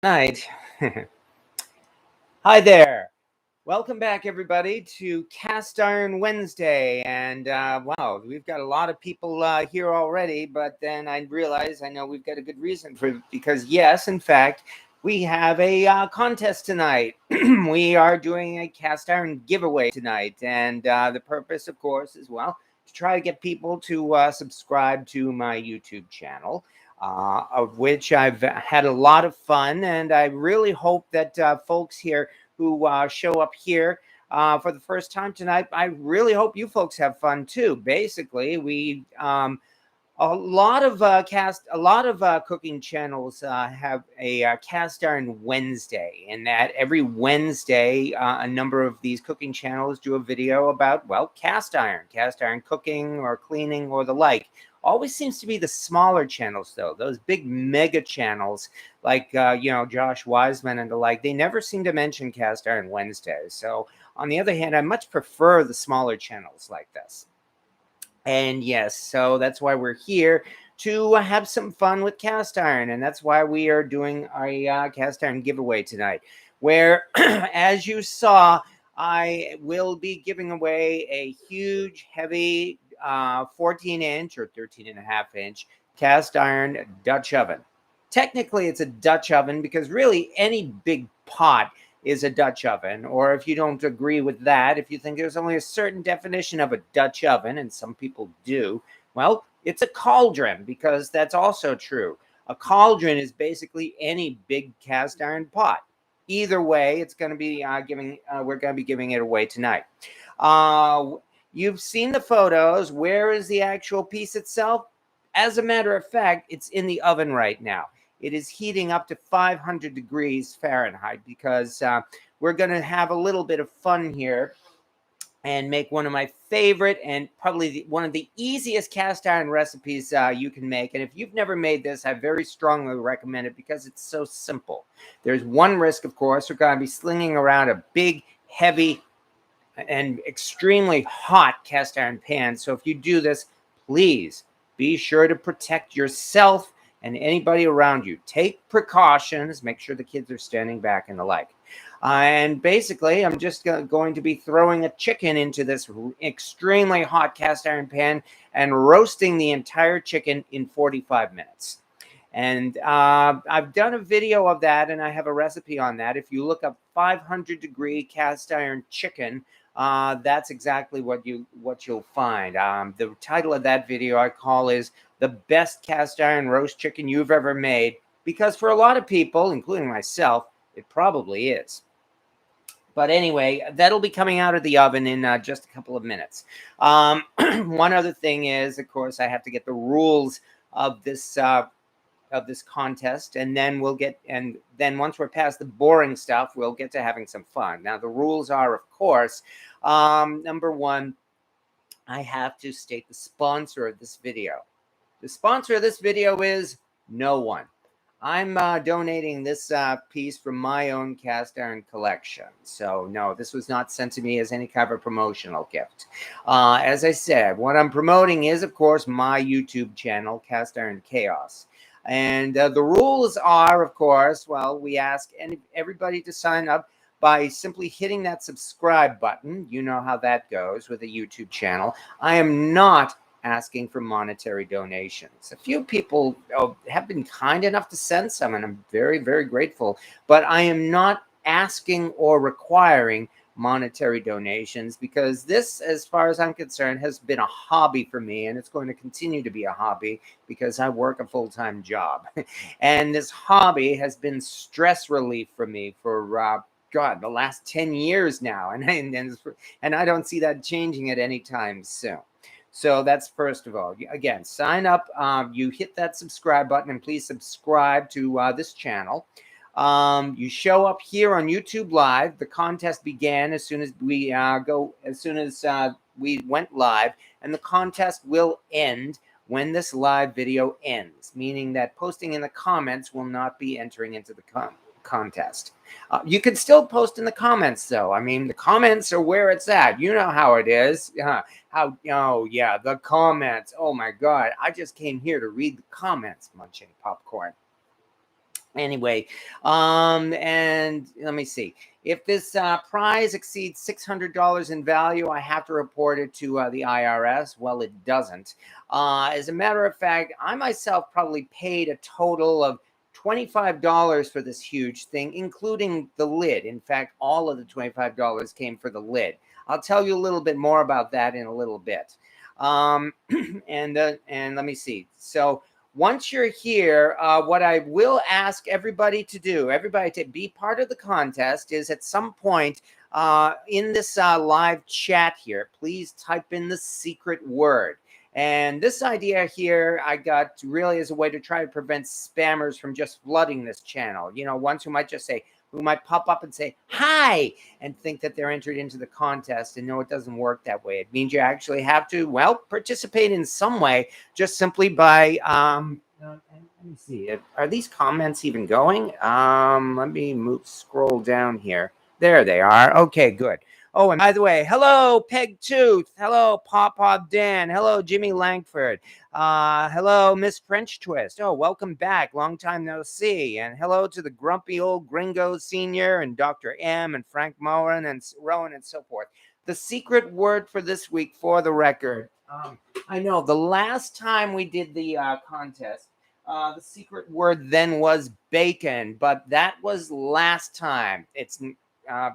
Night. Hi there. Welcome back, everybody, to Cast Iron Wednesday. And wow, we've got a lot of people here already. But then I realize I know we've got a good reason for it because, yes, in fact, we have a contest tonight. We are doing a cast iron giveaway tonight. And the purpose, of course, is well, to try to get people to subscribe to my YouTube channel. Of which I've had a lot of fun, and I really hope that folks here who show up here for the first time tonight, I really hope you folks have fun too. Basically, we a lot of cooking channels have a cast iron Wednesday, and that every Wednesday a number of these cooking channels do a video about, well, cast iron cooking or cleaning or the like. Always seems to be the smaller channels, though. Those big mega channels like Josh Wiseman and the like, they never seem to mention cast iron Wednesdays. So on the other hand, I much prefer the smaller channels like this. And yes, so that's why we're here to have some fun with cast iron. And that's why we are doing a cast iron giveaway tonight, where, as you saw, I will be giving away a huge, heavy 14-inch or 13.5-inch cast iron Dutch oven. Technically, it's a Dutch oven because really any big pot is a Dutch oven. Or if you don't agree with that, if you think there's only a certain definition of a Dutch oven, and some people do, well, it's a cauldron, because that's also true. A cauldron is basically any big cast iron pot. Either way, it's going to be we're going to be giving it away tonight. You've seen the photos. Where is the actual piece itself? As a matter of fact, it's in the oven right now. It is heating up to 500 degrees Fahrenheit because we're going to have a little bit of fun here and make one of my favorite and probably one of the easiest cast iron recipes you can make. And if you've never made this, I very strongly recommend it because it's so simple. There's one risk, of course. We're going to be slinging around a big, heavy, and extremely hot cast iron pan. So if you do this, please be sure to protect yourself and anybody around you. Take precautions. Make sure the kids are standing back and the like. And basically, I'm just going to be throwing a chicken into this extremely hot cast iron pan and roasting the entire chicken in 45 minutes. And I've done a video of that, and I have a recipe on that. If you look up 500-degree cast iron chicken, that's exactly what you'll find. The title of that video I call is "The Best Cast Iron Roast Chicken You've Ever Made," because for a lot of people, including myself, it probably is. But anyway, that'll be coming out of the oven in just a couple of minutes. One other thing is, of course, I have to get the rules of this contest, and then once we're past the boring stuff, we'll get to having some fun. Now, the rules are, of course, number one, I have to state the sponsor of this video. The sponsor of this video is no one. I'm donating this piece from my own cast iron collection. So no, this was not sent to me as any kind of promotional gift. As I said, what I'm promoting is, of course, my YouTube channel, Cast Iron Chaos. And the rules are, of course, well, we ask everybody to sign up by simply hitting that subscribe button. You know how that goes with a YouTube channel. I am not asking for monetary donations. A few people have been kind enough to send some, and I'm very, very grateful. But I am not asking or requiring monetary donations because this, as far as I'm concerned, has been a hobby for me, and it's going to continue to be a hobby because I work a full-time job. And this hobby has been stress relief for me for God, the last 10 years now, and I don't see that changing at any time soon. So that's first of all. Again, sign up. You hit that subscribe button, and please subscribe to this channel. You show up here on YouTube Live. The contest began as soon as we we went live, and the contest will end when this live video ends, meaning that posting in the comments will not be entering into the contest. You can still post in the comments, though. I mean, the comments are where it's at. You know how it is. Oh, yeah, the comments. Oh, my God. I just came here to read the comments, munching popcorn. Anyway, and let me see. If this prize exceeds $600 in value, I have to report it to the IRS. Well, it doesn't. As a matter of fact, I myself probably paid a total of $25 for this huge thing, including the lid. In fact, all of the $25 came for the lid. I'll tell you a little bit more about that in a little bit. And let me see. So once you're here, what I will ask everybody to do, everybody to be part of the contest, is at some point in this live chat here, please type in the secret word. And this idea here, I got really as a way to try to prevent spammers from just flooding this channel. You know, ones who might just say, who might pop up and say, hi, and think that they're entered into the contest. And no, it doesn't work that way. It means you actually have to, well, participate in some way, just simply by, let me see, are these comments even going? Let me scroll down here. There they are. Okay, good. Oh, and by the way, hello, Peg Tooth. Hello, Pawpaw Dan. Hello, Jimmy Langford. Hello, Miss French Twist. Oh, welcome back. Long time no see. And hello to the grumpy old gringo senior and Dr. M and Frank Moran and Rowan and so forth. The secret word for this week, for the record. I know the last time we did the contest, the secret word then was bacon, but that was last time.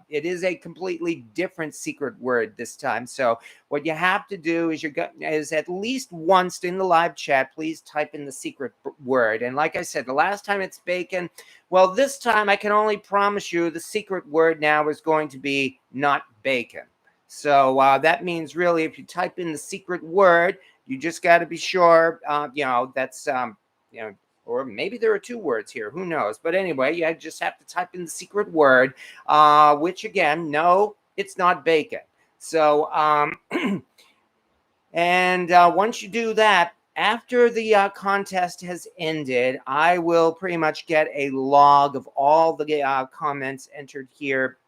It is a completely different secret word this time. So what you have to do is at least once in the live chat, please type in the secret word. And like I said, the last time it's bacon. Well, this time I can only promise you the secret word now is going to be not bacon. So that means really if you type in the secret word, you just got to be sure, that's, or maybe there are two words here. Who knows? But anyway, you just have to type in the secret word, which again, no, it's not bacon. So, and once you do that, after the contest has ended, I will pretty much get a log of all the comments entered here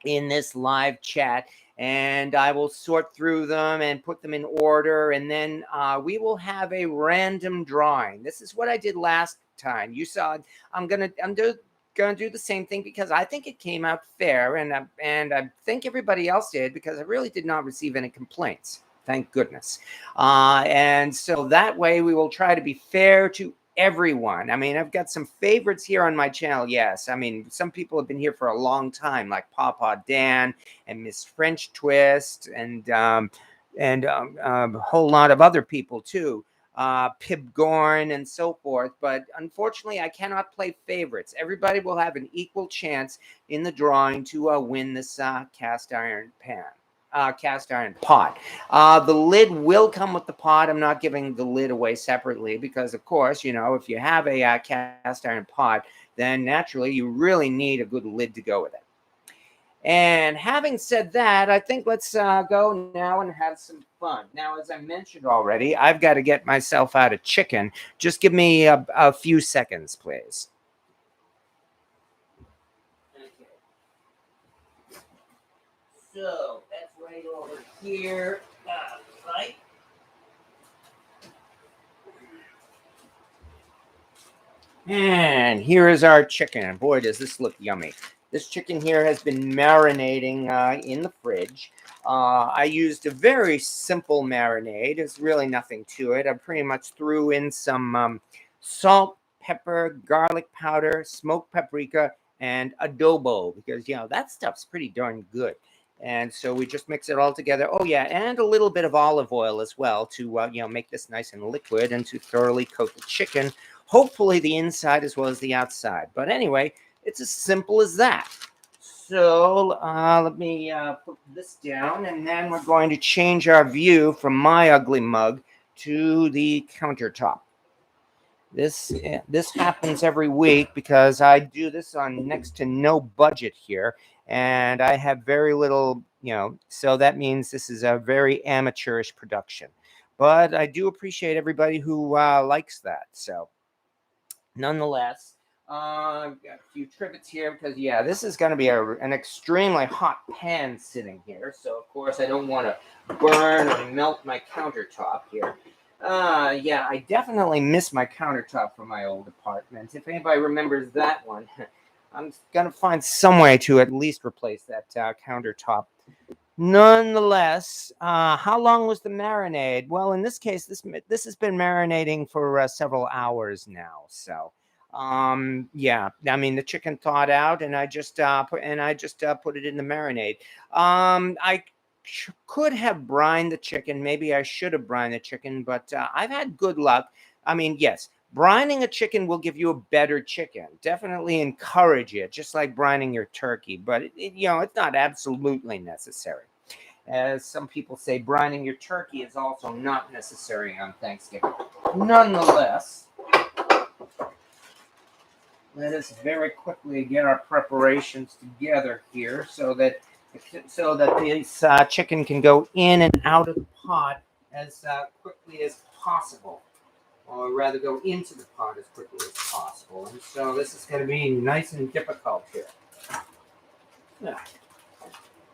in this live chat, and I will sort through them and put them in order, and then we will have a random drawing. This is what I did last time. You saw it. I'm gonna do the same thing because I think it came out fair, and I think everybody else did because I really did not receive any complaints. Thank goodness. And so that way we will try to be fair to everyone. I mean, I've got some favorites here on my channel. Yes, I mean, some people have been here for a long time, like Pawpaw Dan and Miss French Twist, and a whole lot of other people too, Pib Gorn and so forth. But unfortunately, I cannot play favorites. Everybody will have an equal chance in the drawing to win this cast iron pan. Cast iron pot. The lid will come with the pot. I'm not giving the lid away separately because, of course, you know, if you have a cast iron pot, then naturally you really need a good lid to go with it. And having said that, I think let's go now and have some fun. Now, as I mentioned already, I've got to get myself out of chicken. Just give me a few seconds, please. Okay. So that's right over here. Right. And here is our chicken. Boy, does this look yummy. This chicken here has been marinating in the fridge. I used a very simple marinade. There's really nothing to it. I pretty much threw in some salt, pepper, garlic powder, smoked paprika, and adobo because, you know, that stuff's pretty darn good. And so we just mix it all together. Oh, yeah, and a little bit of olive oil as well to, make this nice and liquid and to thoroughly coat the chicken. Hopefully the inside as well as the outside. But anyway, it's as simple as that. So let me put this down, and then we're going to change our view from my ugly mug to the countertop. This happens every week because I do this on next to no budget here, and I have very little, so that means this is a very amateurish production. But I do appreciate everybody who likes that. So nonetheless, I've got a few trivets here because, yeah, this is going to be an extremely hot pan sitting here. So, of course, I don't want to burn or melt my countertop here. Yeah, I definitely miss my countertop from my old apartment. If anybody remembers that one, I'm gonna find some way to at least replace that countertop. Nonetheless, how long was the marinade? Well, in this case, this has been marinating for several hours now. So, yeah, I mean the chicken thawed out, and I just put it in the marinade. I could have brined the chicken. Maybe I should have brined the chicken, but I've had good luck. I mean, yes, brining a chicken will give you a better chicken. Definitely encourage it, just like brining your turkey. But it's not absolutely necessary. As some people say, brining your turkey is also not necessary on Thanksgiving. Nonetheless, let us very quickly get our preparations together here so that this chicken can go in and out of the pot as quickly as possible, or rather go into the pot as quickly as possible. And so this is going to be nice and difficult here. Yeah.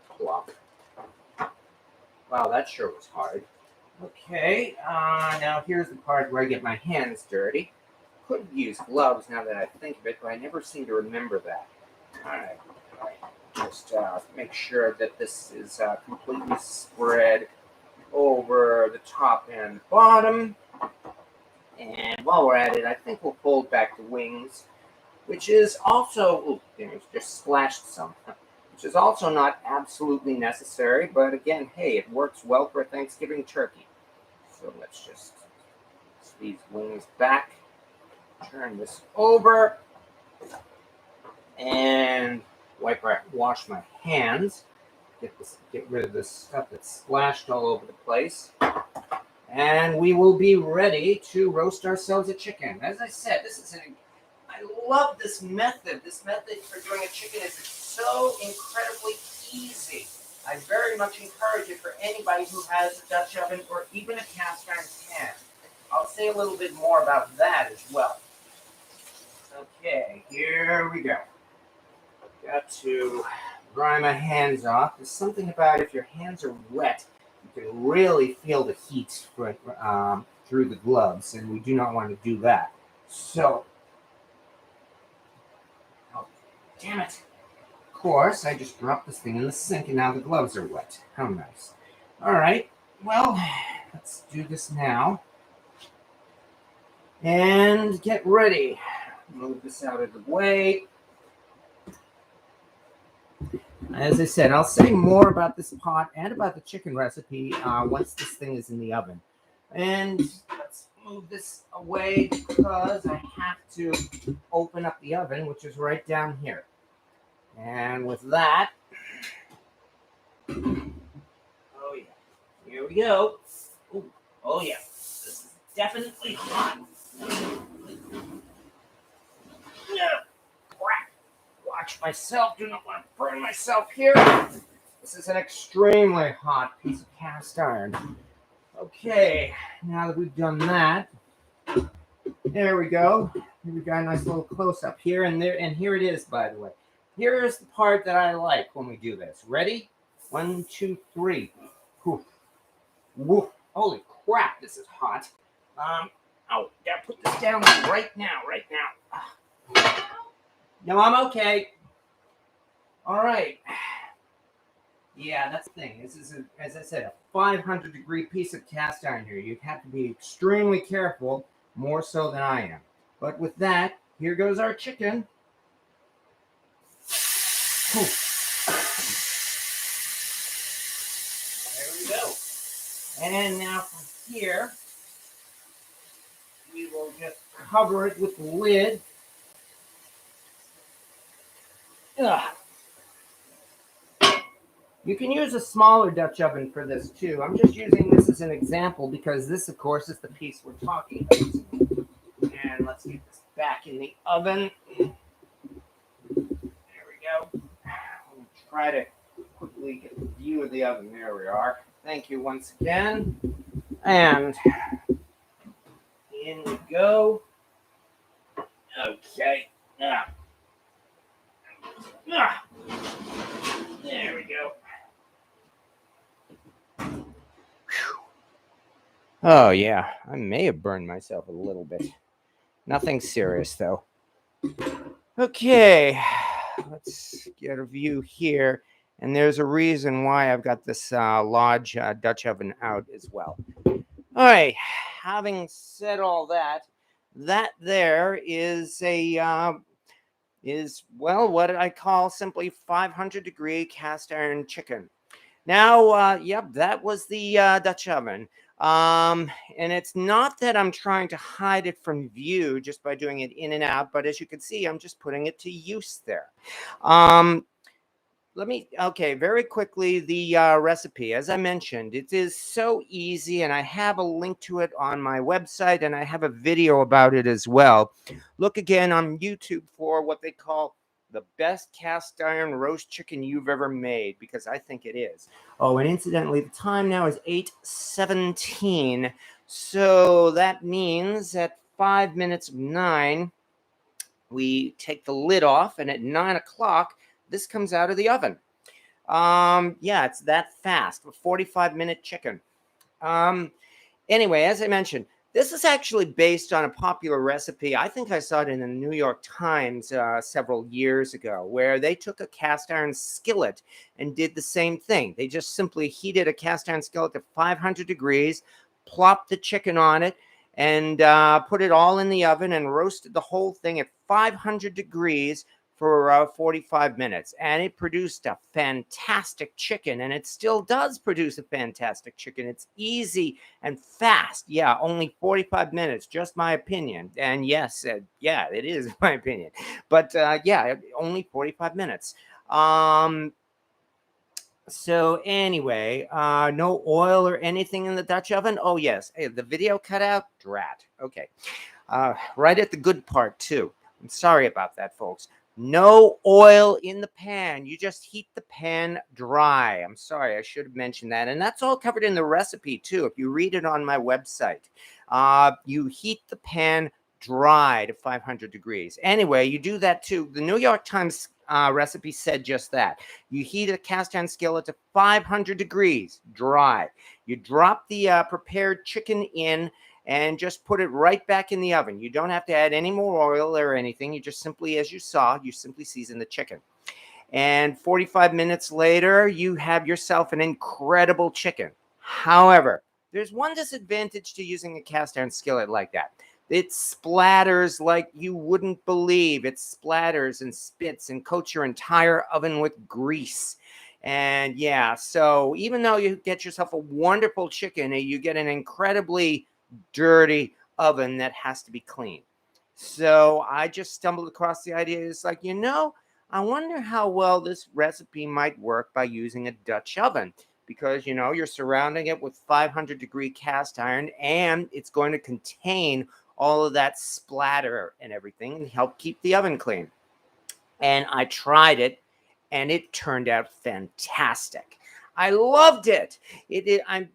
Plop. Wow, that sure was hard. Okay, now here's the part where I get my hands dirty. Could use gloves now that I think of it, but I never seem to remember that. Alright, just make sure that this is completely spread over the top and bottom. And while we're at it, I think we'll fold back the wings, which is also, just splashed some, which is also not absolutely necessary, but again, hey, it works well for a Thanksgiving turkey. So let's just these wings back, turn this over, and wash my hands. Get rid of this stuff that's splashed all over the place. And we will be ready to roast ourselves a chicken. As I said, I love this method. This method for doing a chicken is so incredibly easy. I very much encourage it for anybody who has a Dutch oven or even a cast iron pan. I'll say a little bit more about that as well. Okay, here we go. Got to dry my hands off. There's something about if your hands are wet, you can really feel the heat through the gloves, and we do not want to do that. So, oh, damn it. Of course, I just dropped this thing in the sink, and now the gloves are wet. How nice. All right, well, let's do this now. And get ready. Move this out of the way. As I said, I'll say more about this pot and about the chicken recipe once this thing is in the oven. And let's move this away because I have to open up the oven, which is right down here. And with that, oh yeah, here we go. Ooh, oh yeah, this is definitely hot. Crap. Watch myself, do not want to burn myself here. This is an extremely hot piece of cast iron. Okay, now that we've done that, there we go. We got a nice little close-up here and there, and here it is, by the way. Here is the part that I like when we do this. Ready? 1, 2, 3. Whew. Woof. Holy crap, this is hot. Oh, gotta put this down right now. No, I'm okay. All right. Yeah, that's the thing. This is, as I said, a 500-degree piece of cast iron here. You have to be extremely careful, more so than I am. But with that, here goes our chicken. Whew. There we go. And now from here, we will just cover it with the lid. Ugh. You can use a smaller Dutch oven for this too. I'm just using this as an example because this, of course, is the piece we're talking about. And let's get this back in the oven. There we go. I'll try to quickly get the view of the oven. There we are. Thank you once again. And in we go. Okay. There we go. Oh, yeah, I may have burned myself a little bit. Nothing serious, though. Okay, let's get a view here. And there's a reason why I've got this large Dutch oven out as well. All right, having said all that, that there is well, what I call simply 500-degree cast iron chicken. Now, yep, that was the Dutch oven. And it's not that I'm trying to hide it from view just by doing it in and out, but as you can see, I'm just putting it to use there. Um, okay, very quickly, the recipe. As I mentioned, it is so easy, and I have a link to it on my website, and I have a video about it as well. Look again on YouTube for what they call the best cast iron roast chicken you've ever made, because I think it is. Oh, and incidentally, the time now is 8:17, so that means at 5 minutes of 9, we take the lid off, and at 9 o'clock, this comes out of the oven. Yeah, it's that fast. A 45-minute chicken. Anyway, as I mentioned, this is actually based on a popular recipe. I think I saw it in the New York Times several years ago, where they took a cast iron skillet and did the same thing. They just simply heated a cast iron skillet to 500 degrees, plopped the chicken on it, and put it all in the oven and roasted the whole thing at 500 degrees for 45 minutes, and it produced a fantastic chicken, and it still does produce a fantastic chicken. It's easy and fast. Yeah, only 45 minutes, just my opinion. And yes, yeah, it is my opinion. But yeah, only 45 minutes. So anyway, no oil or anything in the Dutch oven. Oh yes, hey, the video cut out. Drat. Okay, right at the good part too. I'm sorry about that, folks. No oil in the pan. You just heat the pan dry. I'm sorry, I should have mentioned that. And that's all covered in the recipe too. If you read it on my website, you heat the pan dry to 500 degrees. Anyway, you do that too. The New York Times recipe said just that. You heat a cast iron skillet to 500 degrees dry. You drop the prepared chicken in and just put it right back in the oven. You don't have to add any more oil or anything. You just simply, as you saw, you simply season the chicken. And 45 minutes later, you have yourself an incredible chicken. However, there's one disadvantage to using a cast iron skillet like that. It splatters like you wouldn't believe. It splatters and spits and coats your entire oven with grease. And yeah, so even though you get yourself a wonderful chicken, you get an incredibly dirty oven that has to be cleaned. So I just stumbled across the idea. It's like, I wonder how well this recipe might work by using a Dutch oven, because you're surrounding it with 500-degree cast iron, and it's going to contain all of that splatter and everything and help keep the oven clean. And I tried it, and it turned out fantastic. I loved it.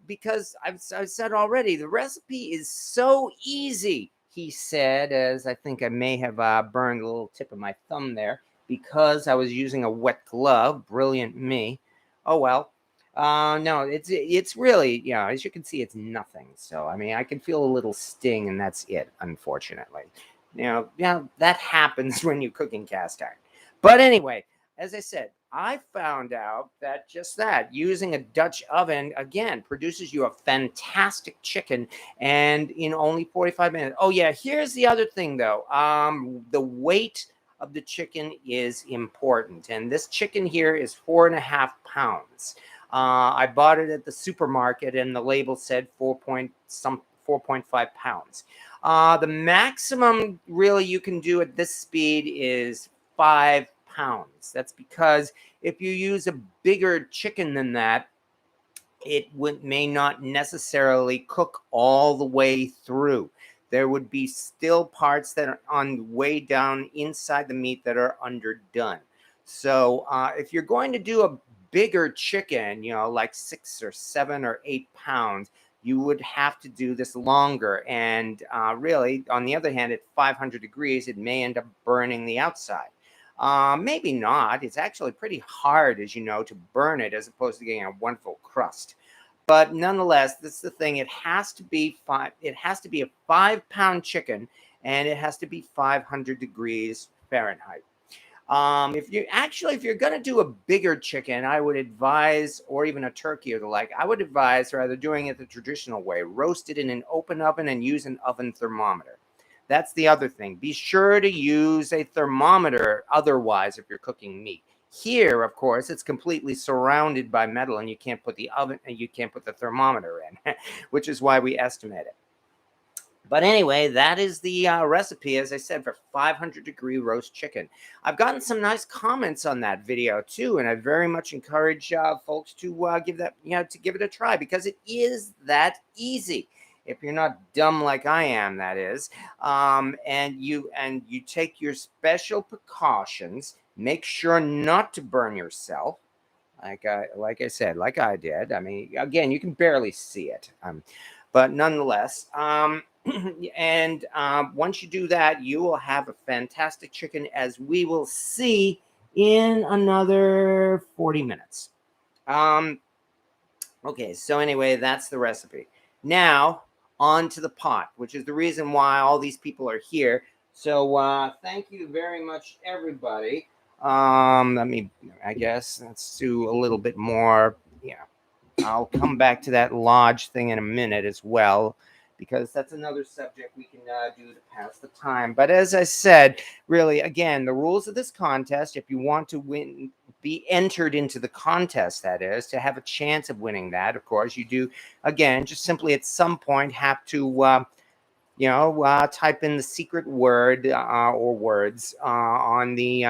Because I've said already, the recipe is so easy, he said, as I think I may have burned a little tip of my thumb there because I was using a wet glove. Brilliant me. Oh, well. No, it's really, as you can see, it's nothing. So, I mean, I can feel a little sting, and that's it, unfortunately. Yeah, that happens when you're cooking cast iron. But anyway, as I said, I found out that just that, using a Dutch oven, again, produces you a fantastic chicken, and in only 45 minutes. Oh, yeah, here's the other thing, though. The weight of the chicken is important, and this chicken here is 4.5 pounds. I bought it at the supermarket, and the label said 4.5 pounds. The maximum really you can do at this speed is 5 pounds. That's because if you use a bigger chicken than that, it may not necessarily cook all the way through. There would be still parts that are on way down inside the meat that are underdone. So if you're going to do a bigger chicken, like 6 or 7 or 8 pounds, you would have to do this longer. And really, on the other hand, at 500 degrees, it may end up burning the outside. Maybe not. It's actually pretty hard, as you know, to burn it as opposed to getting a wonderful crust. But nonetheless, this is the thing. It has to be a 5-pound chicken, and it has to be 500 degrees Fahrenheit. If you're going to do a bigger chicken, I would advise, or even a turkey or the like, I would advise rather doing it the traditional way, roast it in an open oven and use an oven thermometer. That's the other thing. Be sure to use a thermometer otherwise if you're cooking meat. Here, of course, it's completely surrounded by metal and you can't put the thermometer in, which is why we estimate it. But anyway, that is the recipe, as I said, for 500-degree roast chicken. I've gotten some nice comments on that video too, and I very much encourage folks to give it a try, because it is that easy. If you're not dumb like I am, that is, and you take your special precautions, make sure not to burn yourself, like I did. I mean, again, you can barely see it, but nonetheless. And once you do that, you will have a fantastic chicken, as we will see in another 40 minutes. Okay, so anyway, that's the recipe. Now, on to the pot, which is the reason why all these people are here. So thank you very much, everybody. I guess let's do a little bit more. Yeah, I'll come back to that lodge thing in a minute as well, because that's another subject we can do to pass the time. But as I said, really, again, the rules of this contest, if you want to be entered into the contest, that is, to have a chance of winning that, of course, you do, again, just simply at some point have to type in the secret word or words on the,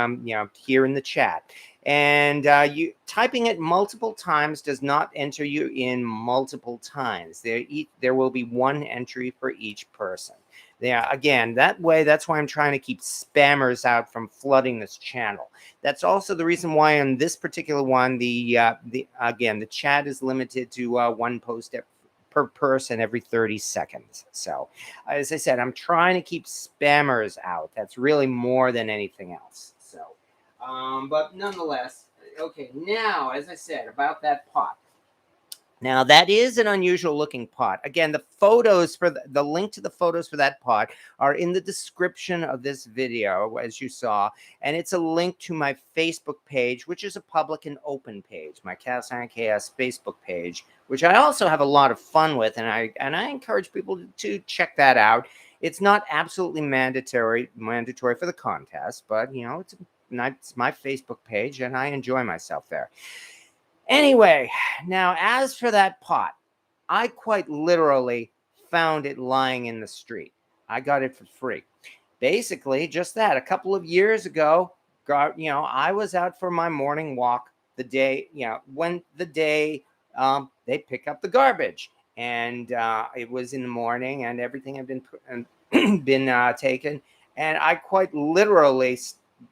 here in the chat. And you typing it multiple times does not enter you in multiple times. There will be one entry for each person. Yeah, again, that's why I'm trying to keep spammers out from flooding this channel. That's also the reason why on this particular one, the chat is limited to one post per person every 30 seconds. So, as I said, I'm trying to keep spammers out. That's really more than anything else. So, but nonetheless, okay, now, as I said, about that pot. Now, that is an unusual looking pot. Again, the photos for the link to the photos for that pot are in the description of this video, as you saw. And it's a link to my Facebook page, which is a public and open page, my Cast Iron Chaos Facebook page, which I also have a lot of fun with. And I encourage people to check that out. It's not absolutely mandatory for the contest, but, it's my Facebook page, and I enjoy myself there. Anyway, now as for that pot, I quite literally found it lying in the street. I got it for free. Basically, just that. A couple of years ago, I was out for my morning walk the day, they pick up the garbage. And it was in the morning, and everything had been taken. And I quite literally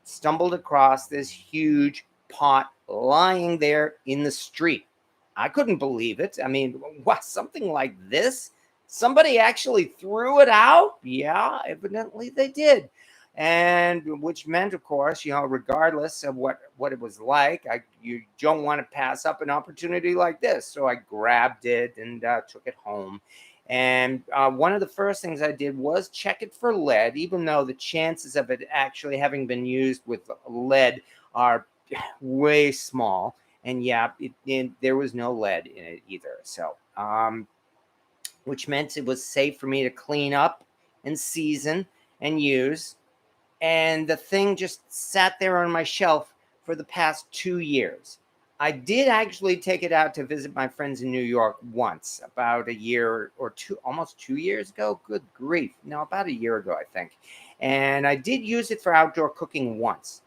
stumbled across this huge pot lying there in the street. I couldn't believe it. I mean, what, something like this? Somebody actually threw it out? Yeah, evidently they did. And which meant, of course, regardless of what it was like, you don't want to pass up an opportunity like this. So I grabbed it and took it home. And one of the first things I did was check it for lead, even though the chances of it actually having been used with lead are way small. And yeah, there was no lead in it either. So, which meant it was safe for me to clean up and season and use. And the thing just sat there on my shelf for the past 2 years. I did actually take it out to visit my friends in New York once, about a year or two, almost 2 years ago. Good grief. No, about a year ago, I think. And I did use it for outdoor cooking once.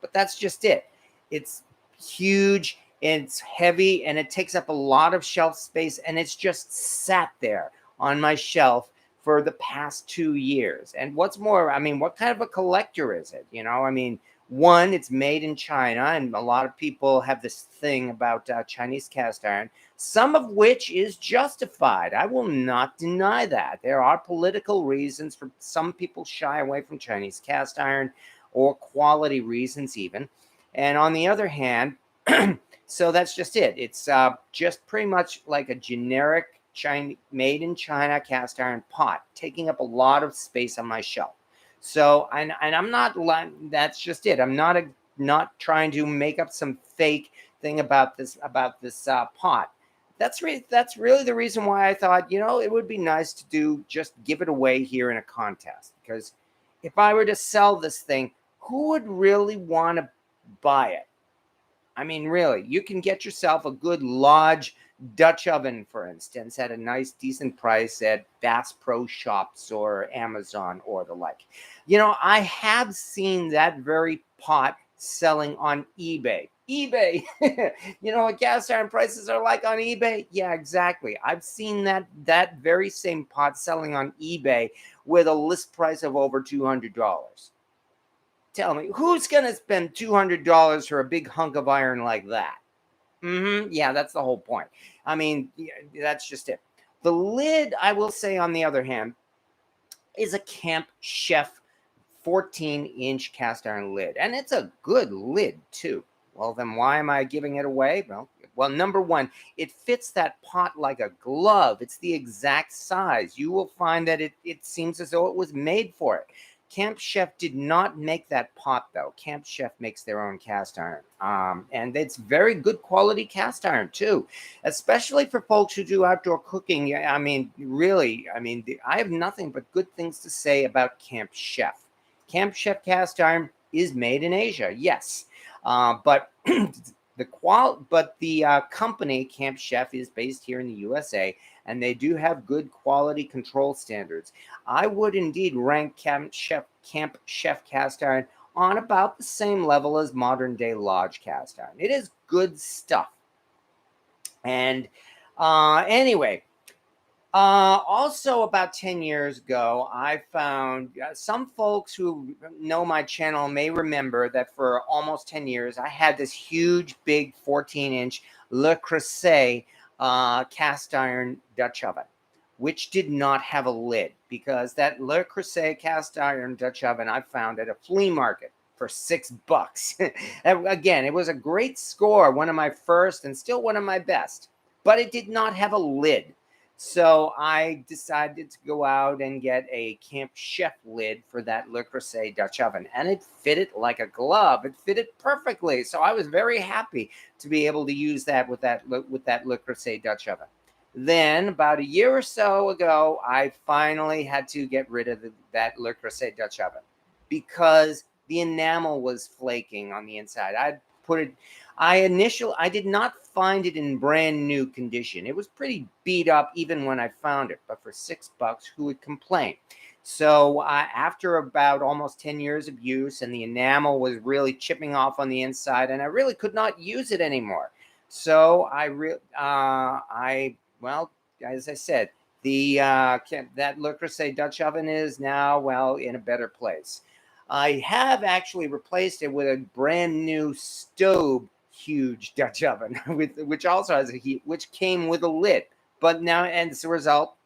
But that's just it. It's huge, it's heavy, and it takes up a lot of shelf space, and it's just sat there on my shelf for the past 2 years. And what's more, I mean, what kind of a collector is it? I mean, one, it's made in China, and a lot of people have this thing about Chinese cast iron, some of which is justified. I will not deny that. There are political reasons for some people shy away from Chinese cast iron, or quality reasons even. And on the other hand, So that's just it. It's just pretty much like a generic made in China cast iron pot, taking up a lot of space on my shelf. So, and I'm not, that's just it. I'm not trying to make up some fake thing about this pot. That's really the reason why I thought, it would be nice to just give it away here in a contest. Because if I were to sell this thing, who would really want to buy it? I mean, really, you can get yourself a good Lodge Dutch oven, for instance, at a nice, decent price at Bass Pro Shops or Amazon or the like. I have seen that very pot selling on eBay. eBay, what cast iron prices are like on eBay? Yeah, exactly. I've seen that very same pot selling on eBay with a list price of over $200. Tell me, who's going to spend $200 for a big hunk of iron like that? Yeah, that's the whole point. I mean, that's just it. The lid, I will say, on the other hand, is a Camp Chef 14-inch cast iron lid. And it's a good lid, too. Well, then why am I giving it away? Well, number one, it fits that pot like a glove. It's the exact size. You will find that it seems as though it was made for it. Camp Chef did not make that pot, though. Camp Chef makes their own cast iron. And it's very good quality cast iron, too, especially for folks who do outdoor cooking. I mean, really, I have nothing but good things to say about Camp Chef. Camp Chef cast iron is made in Asia, yes. But the company Camp Chef is based here in the USA, and they do have good quality control standards. I would indeed rank Camp Chef cast iron on about the same level as modern day Lodge cast iron. It is good stuff. And anyway, also about 10 years ago, I found some folks who know my channel may remember that for almost 10 years, I had this huge, big 14-inch Le Creuset cast iron Dutch oven, which did not have a lid, because that Le Creuset cast iron Dutch oven I found at a flea market for $6. Again, it was a great score, one of my first and still one of my best, but it did not have a lid. So I decided to go out and get a Camp Chef lid for that Le Creuset Dutch oven, and it fitted like a glove. It fitted perfectly. So I was very happy to be able to use that with that Le Creuset Dutch oven. Then about a year or so ago, I finally had to get rid of that Le Creuset Dutch oven because the enamel was flaking on the inside. I did not find it in brand new condition. It was pretty beat up even when I found it, but for $6, who would complain? So after about almost 10 years of use, and the enamel was really chipping off on the inside, and I really could not use it anymore. So well, as I said, that Le Creuset Dutch oven is now, well, in a better place. I have actually replaced it with a brand new stove huge Dutch oven, which also has which came with a lid. But now, and as a result,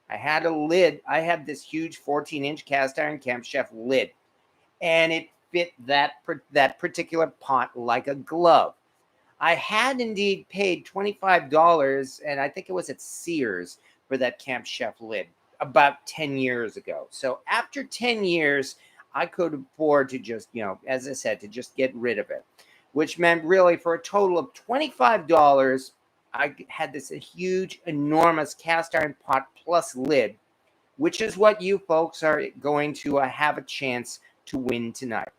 I had a lid. I had this huge 14-inch cast iron Camp Chef lid, and it fit that particular pot like a glove. I had indeed paid $25, and I think it was at Sears, for that Camp Chef lid about 10 years ago. So after 10 years, I could afford to just, as I said, to just get rid of it, which meant really for a total of $25, I had this huge, enormous cast iron pot plus lid, which is what you folks are going to have a chance to win tonight.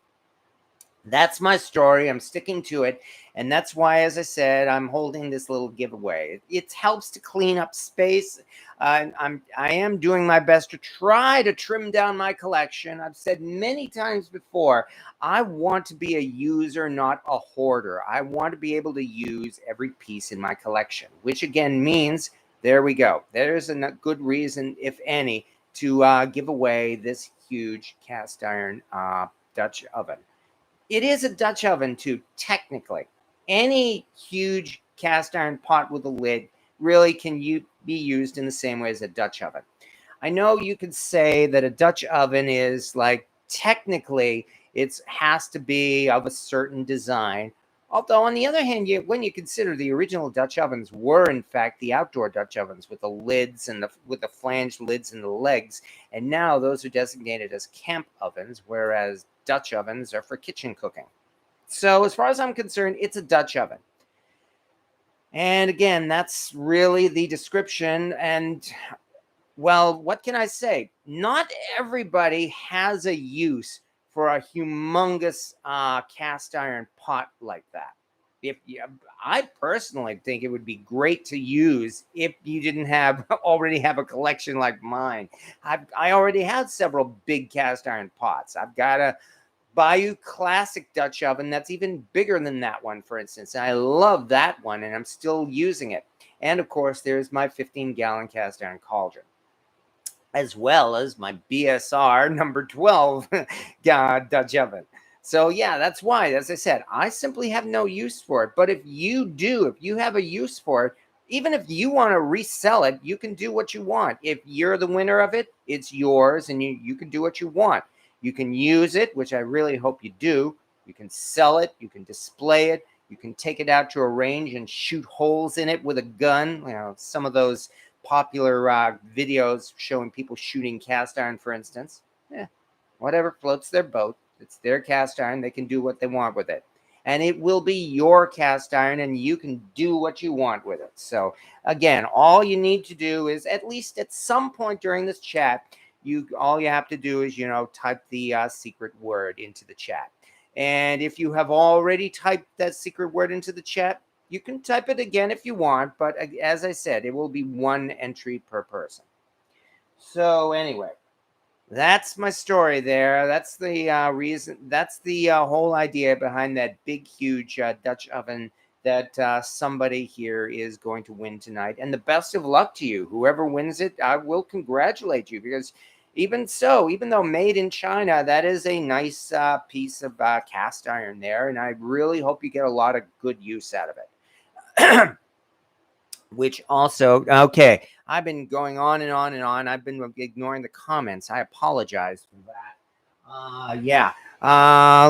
That's my story. I'm sticking to it. And that's why, as I said, I'm holding this little giveaway. It helps to clean up space. I am doing my best to try to trim down my collection. I've said many times before, I want to be a user, not a hoarder. I want to be able to use every piece in my collection, which again means, there we go. There's a good reason, if any, to give away this huge cast iron Dutch oven. It is a Dutch oven, too, technically. Any huge cast iron pot with a lid really can be used in the same way as a Dutch oven. I know you could say that a Dutch oven is like, technically, it has to be of a certain design. Although, on the other hand, when you consider the original Dutch ovens were, in fact, the outdoor Dutch ovens with the lids and with the flanged lids and the legs, and now those are designated as camp ovens, whereas Dutch ovens are for kitchen cooking. So, as far as I'm concerned, it's a Dutch oven. And again, that's really the description. And well, what can I say? Not everybody has a use for a humongous cast iron pot like that. I personally think it would be great to use if you didn't already have a collection like mine. I already have several big cast iron pots. I've got a Bayou Classic Dutch oven that's even bigger than that one, for instance. And I love that one, and I'm still using it. And of course, there's my 15-gallon cast iron cauldron, as well as my BSR number 12 Dutch oven. So yeah, that's why, as I said, I simply have no use for it. But if you do, if you have a use for it, even if you want to resell it, you can do what you want. If you're the winner of it, it's yours, and you can do what you want. You can use it, which I really hope you do. You can sell it. You can display it. You can take it out to a range and shoot holes in it with a gun. You know, some of those popular videos showing people shooting cast iron, for instance. Whatever floats their boat. It's their cast iron. They can do what they want with it. And it will be your cast iron, and you can do what you want with it. So, again, all you need to do is, at least at some point during this chat, all you have to do is, type the secret word into the chat. And if you have already typed that secret word into the chat, you can type it again if you want. But as I said, it will be one entry per person. So anyway, that's my story there. That's the reason. That's the whole idea behind that big, huge Dutch oven that somebody here is going to win tonight. And the best of luck to you. Whoever wins it, I will congratulate you, because even though made in China, that is a nice piece of cast iron there. And I really hope you get a lot of good use out of it. Which also, okay, I've been going on and on and on. I've been ignoring the comments. I apologize for that.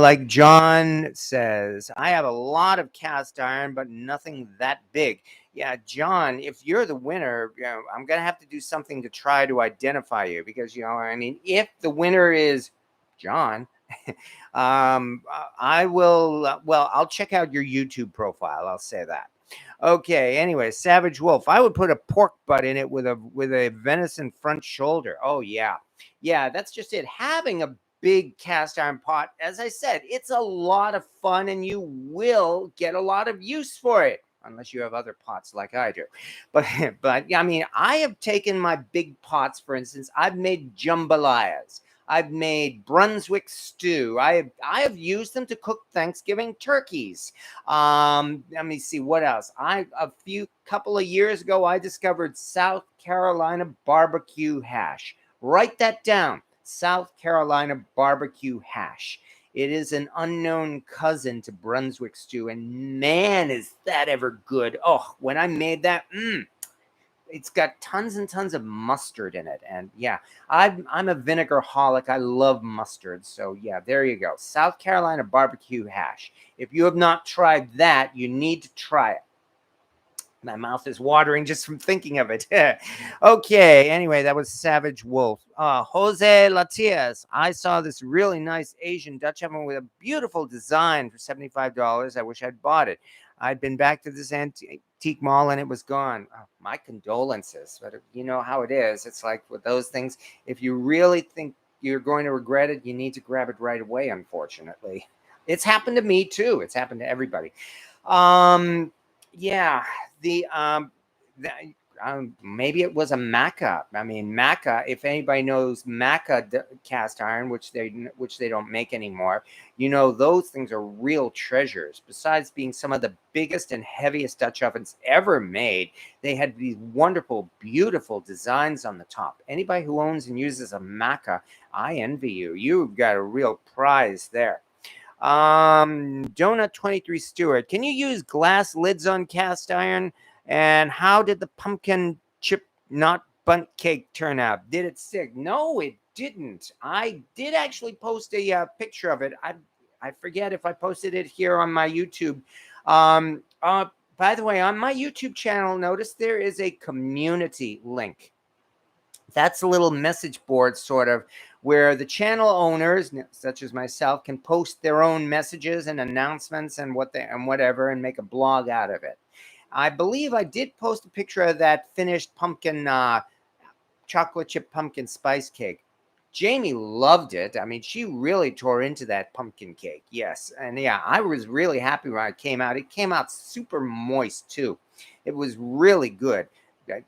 Like John says, I have a lot of cast iron, but nothing that big. Yeah, John, if you're the winner, I'm going to have to do something to try to identify you, because, if the winner is John, I will, I'll check out your YouTube profile. I'll say that. Okay, anyway, Savage Wolf. I would put a pork butt in it with a venison front shoulder. Oh, yeah. Yeah, that's just it. Having a big cast iron pot, as I said, it's a lot of fun, and you will get a lot of use for it, unless you have other pots like I do. But I have taken my big pots, for instance. I've made jambalayas. I've made Brunswick stew. I have used them to cook Thanksgiving turkeys. Let me see what else. Couple of years ago, I discovered South Carolina barbecue hash. Write that down. South Carolina barbecue hash. It is an unknown cousin to Brunswick stew, and man, is that ever good. Oh, when I made that, it's got tons and tons of mustard in it. And yeah, I'm a vinegar-holic. I love mustard. So yeah, there you go. South Carolina barbecue hash. If you have not tried that, you need to try it. My mouth is watering just from thinking of it. Okay, anyway, that was Savage Wolf. Jose Latias. I saw this really nice Asian Dutch oven with a beautiful design for $75. I wish I'd bought it. I'd been back to this antique mall and it was gone. Oh, my condolences. But you know how it is. It's like with those things, if you really think you're going to regret it, you need to grab it right away, unfortunately. It's happened to me too. It's happened to everybody. Yeah, maybe it was a Maca. I mean, Maca. If anybody knows Maca cast iron, which they don't make anymore, those things are real treasures. Besides being some of the biggest and heaviest Dutch ovens ever made, they had these wonderful, beautiful designs on the top. Anybody who owns and uses a Maca, I envy you. You've got a real prize there. Donut 23 Stewart, can you use glass lids on cast iron? And how did the pumpkin chip not bundt cake turn out? Did it stick? No, it didn't. I did actually post a picture of it. I forget if I posted it here on my YouTube Um, uh, by the way, on my YouTube channel, notice there is a community link. That's a little message board sort of where the channel owners, such as myself, can post their own messages and announcements and whatever and make a blog out of it. I believe I did post a picture of that finished pumpkin chocolate chip pumpkin spice cake. Jamie loved it. I mean, she really tore into that pumpkin cake. Yes. And yeah, I was really happy when it came out. It came out super moist too. It was really good.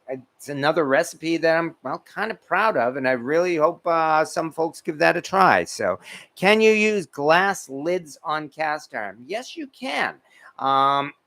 It's another recipe that I'm, well, kind of proud of, and I really hope some folks give that a try. So, can you use glass lids on cast iron? Yes, you can.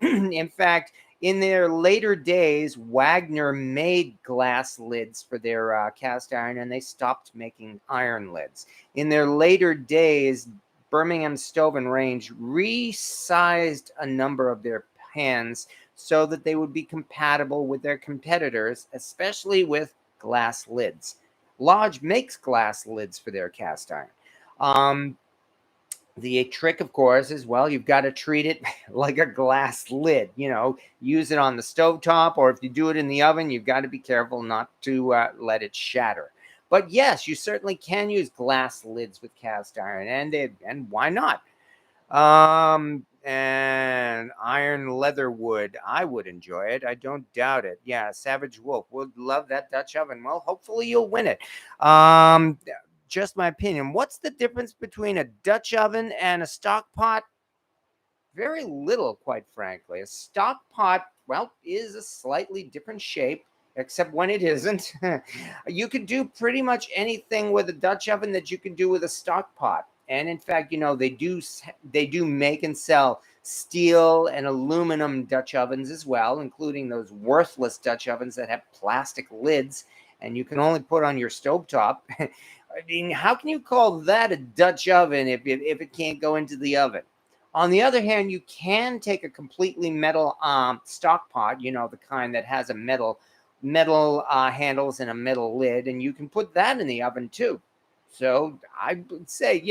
In fact, in their later days, Wagner made glass lids for their cast iron, and they stopped making iron lids. In their later days, Birmingham Stove and Range resized a number of their pans so that they would be compatible with their competitors, especially with glass lids. Lodge makes glass lids for their cast iron. The trick, of course, is, well, you've got to treat it like a glass lid. Use it on the stovetop, or if you do it in the oven, you've got to be careful not to let it shatter. But yes, you certainly can use glass lids with cast iron, and why not? And iron leather wood. I would enjoy it. I don't doubt it. Yeah, Savage Wolf would love that Dutch oven. Well, hopefully you'll win it. Just my opinion. What's the difference between a Dutch oven and a stock pot? Very little, quite frankly. A stock pot, well, is a slightly different shape, except when it isn't. You could do pretty much anything with a Dutch oven that you can do with a stock pot. And in fact, they do make and sell steel and aluminum Dutch ovens as well, including those worthless Dutch ovens that have plastic lids and you can only put on your stovetop. I mean, how can you call that a Dutch oven if it can't go into the oven? On the other hand, you can take a completely metal stock pot, the kind that has a metal handles and a metal lid, and you can put that in the oven too. So I would say,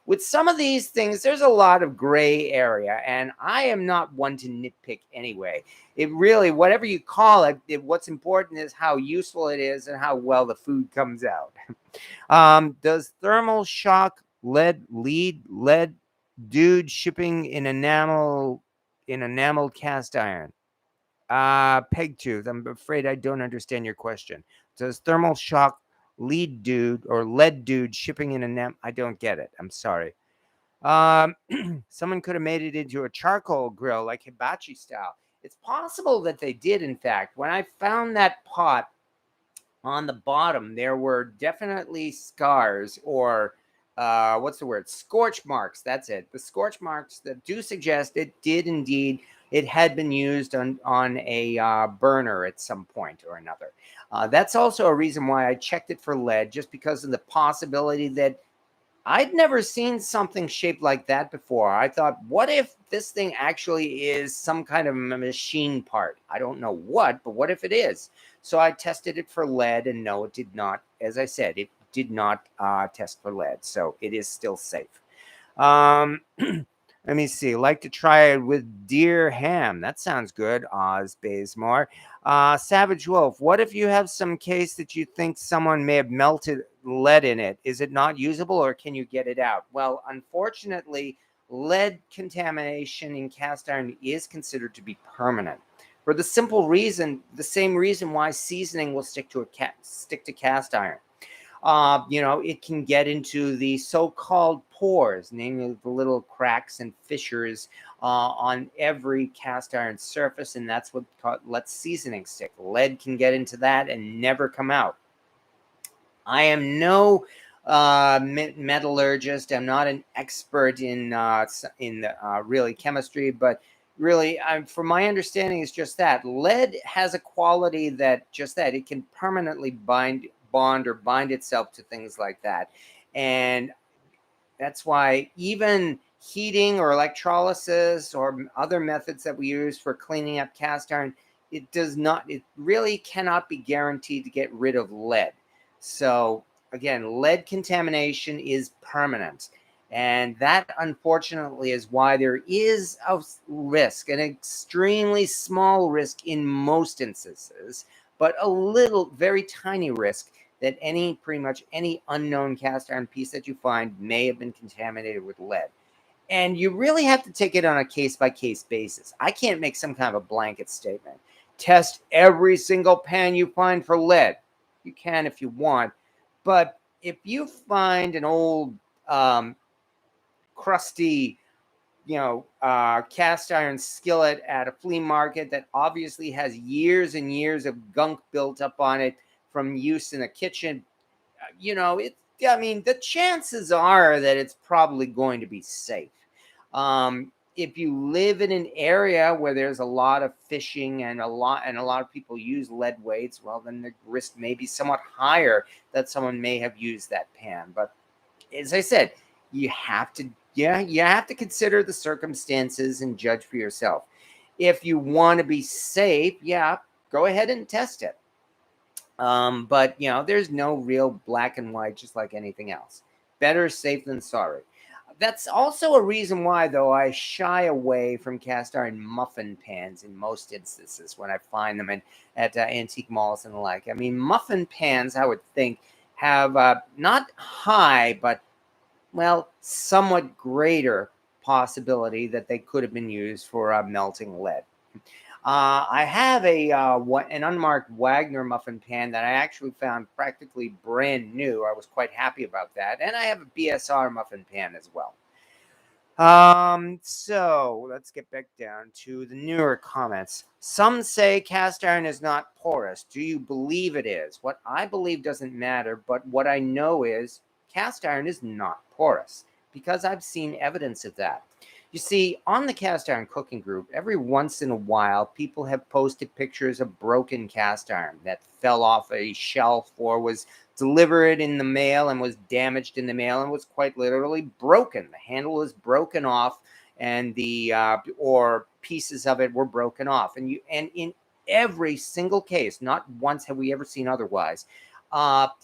with some of these things, there's a lot of gray area, and I am not one to nitpick anyway. It really, whatever you call it, what's important is how useful it is and how well the food comes out. Does thermal shock lead dude shipping in enameled cast iron? Peg tooth, I'm afraid I don't understand your question. Does thermal shock lead dude shipping in enamel? I don't get it. I'm sorry. Someone could have made it into a charcoal grill like hibachi style. It's possible that they did, in fact. When I found that pot, on the bottom, there were definitely scars or what's the word? Scorch marks. That's it. The scorch marks that do suggest it did indeed. It had been used on a burner at some point or another. That's also a reason why I checked it for lead, just because of the possibility that I'd never seen something shaped like that before. I thought, what if this thing actually is some kind of machine part? I don't know what, but what if it is? So I tested it for lead, and no, it did not. As I said, it did not test for lead, so it is still safe. Let me see. Like to try it with deer ham. That sounds good. Oz Bazemore. Savage Wolf. What if you have some case that you think someone may have melted lead in it? Is it not usable, or can you get it out? Well, unfortunately, lead contamination in cast iron is considered to be permanent, for the simple reason, the same reason why seasoning will stick to cast iron. It can get into the so-called pores, namely the little cracks and fissures on every cast iron surface, and that's what lets seasoning stick. Lead can get into that and never come out. I am no metallurgist. I'm not an expert in really chemistry, but really, from my understanding, is just that lead has a quality that it can permanently bond or bind itself to things like that, and that's why even heating or electrolysis or other methods that we use for cleaning up cast iron, it really cannot be guaranteed to get rid of lead. So again, lead contamination is permanent. And that, unfortunately, is why there is a risk, an extremely small risk in most instances, but a little, very tiny risk that pretty much any unknown cast iron piece that you find may have been contaminated with lead. And you really have to take it on a case-by-case basis. I can't make some kind of a blanket statement. Test every single pan you find for lead. You can if you want. But if you find an old crusty, cast iron skillet at a flea market that obviously has years and years of gunk built up on it from use in a kitchen, the chances are that it's probably going to be safe. If you live in an area where there's a lot of fishing and a lot of people use lead weights, well, then the risk may be somewhat higher that someone may have used that pan. But as I said, you have to consider the circumstances and judge for yourself. If you want to be safe, go ahead and test it. But there's no real black and white, just like anything else. Better safe than sorry. That's also a reason why, though, I shy away from cast iron muffin pans in most instances when I find them at antique malls and the like. I mean, muffin pans, I would think, have not high, but, well, somewhat greater possibility that they could have been used for melting lead. I have an unmarked Wagner muffin pan that I actually found practically brand new. I was quite happy about that. And I have a BSR muffin pan as well. So let's get back down to the newer comments. Some say cast iron is not porous. Do you believe it is? What I believe doesn't matter, but what I know is cast iron is not porous because I've seen evidence of that. You see, on the cast iron cooking group, every once in a while, people have posted pictures of broken cast iron that fell off a shelf or was delivered in the mail and was damaged in the mail and was quite literally broken. The handle is broken off, and or pieces of it were broken off. And in every single case, not once have we ever seen otherwise.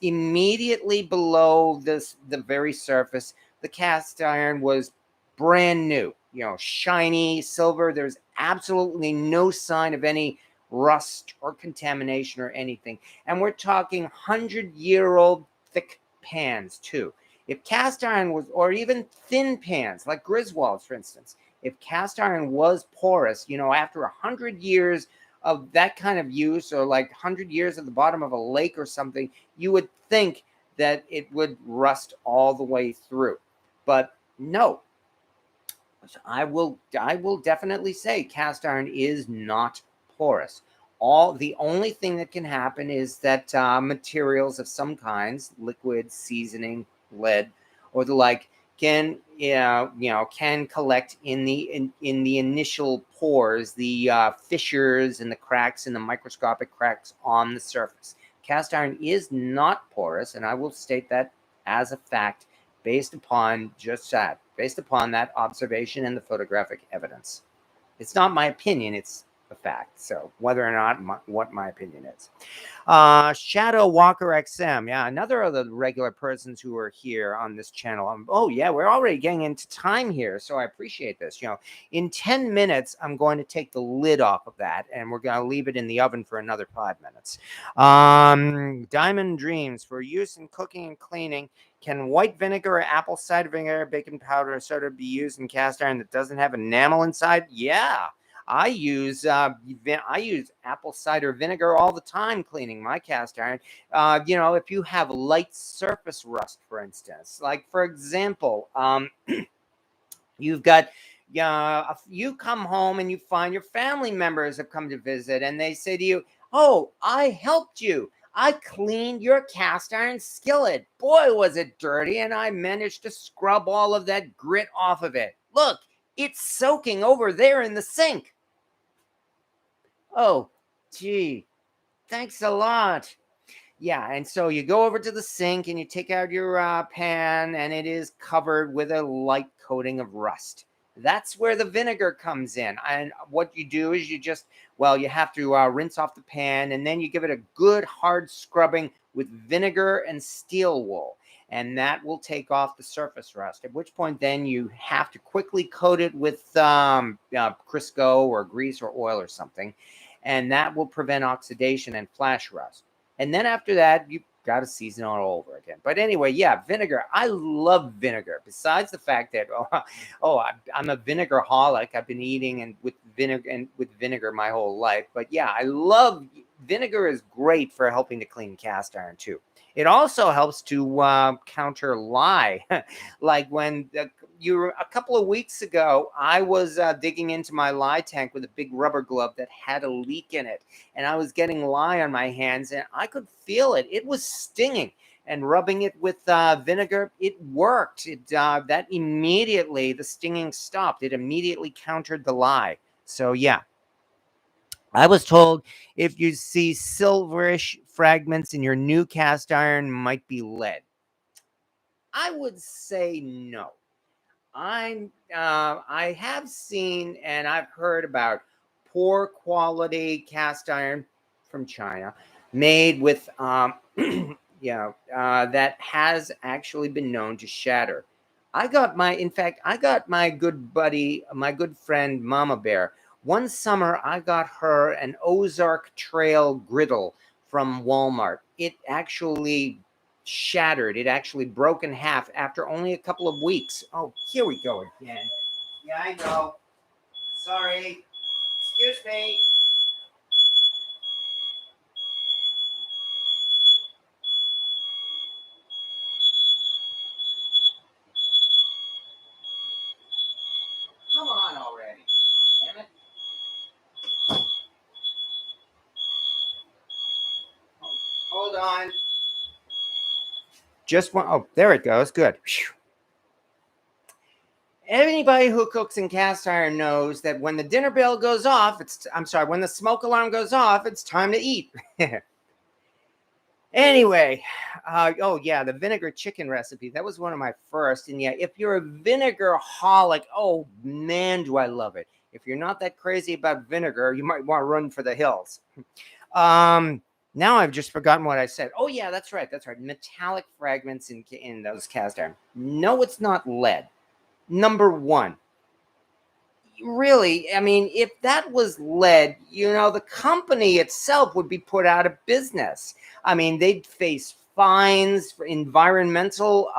Immediately below the very surface, the cast iron was brand new, shiny silver. There's absolutely no sign of any rust or contamination or anything. And we're talking 100-year-old thick pans too. If cast iron was, or even thin pans like Griswold's, for instance, if cast iron was porous, after 100 years of that kind of use, or like 100 years at the bottom of a lake or something, you would think that it would rust all the way through. But no. I will definitely say cast iron is not porous. The only thing that can happen is that materials of some kinds, liquid, seasoning, lead, or the like, can collect in the initial pores, the fissures and the cracks and the microscopic cracks on the surface. Cast iron is not porous, and I will state that as a fact based upon that observation and the photographic evidence. It's not my opinion, it's a fact. So whether or not what my opinion is. Shadow Walker XM. Yeah, another of the regular persons who are here on this channel. Oh yeah, we're already getting into time here, so I appreciate this. In 10 minutes, I'm going to take the lid off of that, and we're going to leave it in the oven for another 5 minutes. Diamond Dreams. For use in cooking and cleaning, can white vinegar or apple cider vinegar, baking powder, or soda be used in cast iron that doesn't have enamel inside? Yeah. I use apple cider vinegar all the time cleaning my cast iron. If you have light surface rust, for instance, like for example, you've got you come home and you find your family members have come to visit, and they say to you, "Oh, I helped you. I cleaned your cast iron skillet. Boy, was it dirty, and I managed to scrub all of that grit off of it. Look, it's soaking over there in the sink." Oh, gee, thanks a lot. Yeah, and so you go over to the sink and you take out your pan, and it is covered with a light coating of rust. That's where the vinegar comes in. And what you do is you have to rinse off the pan, and then you give it a good hard scrubbing with vinegar and steel wool. and that will take off the surface rust, at which point then you have to quickly coat it with Crisco or grease or oil or something, and that will prevent oxidation and flash rust. And then after that, you got to season it all over again. But anyway, yeah, vinegar. I love vinegar. Besides the fact that I'm a vinegar-holic. I've been eating and with vinegar my whole life. But yeah, I love vinegar. Is great for helping to clean cast iron too. It also helps to counter lye. Like when a couple of weeks ago, I was digging into my lye tank with a big rubber glove that had a leak in it, and I was getting lye on my hands, and I could feel it. It was stinging, and rubbing it with vinegar, it worked. That immediately, the stinging stopped. It immediately countered the lye. So yeah, I was told if you see silverish fragments in your new cast iron, might be lead. I would say no. I have seen and I've heard about poor quality cast iron from China made with that has actually been known to shatter. In fact, I got my good buddy, my good friend Mama Bear. One summer, I got her an Ozark Trail griddle from Walmart. It actually shattered. It actually broke in half after only a couple of weeks. Oh, here we go again. Yeah, I know. Sorry. Excuse me. Come on already. Damn it. Hold on. Just one. Oh, there it goes. Good. Whew. Anybody who cooks in cast iron knows that when the dinner bell goes off, when the smoke alarm goes off, it's time to eat. Anyway, oh yeah, the vinegar chicken recipe. That was one of my first. And yeah, if you're a vinegar holic, oh man, do I love it. If you're not that crazy about vinegar, you might want to run for the hills. Now I've just forgotten what I said. Oh yeah, that's right. That's right. Metallic fragments in those cast iron. No, it's not lead. Number one. Really, I mean, if that was lead, the company itself would be put out of business. I mean, they'd face fines for environmental,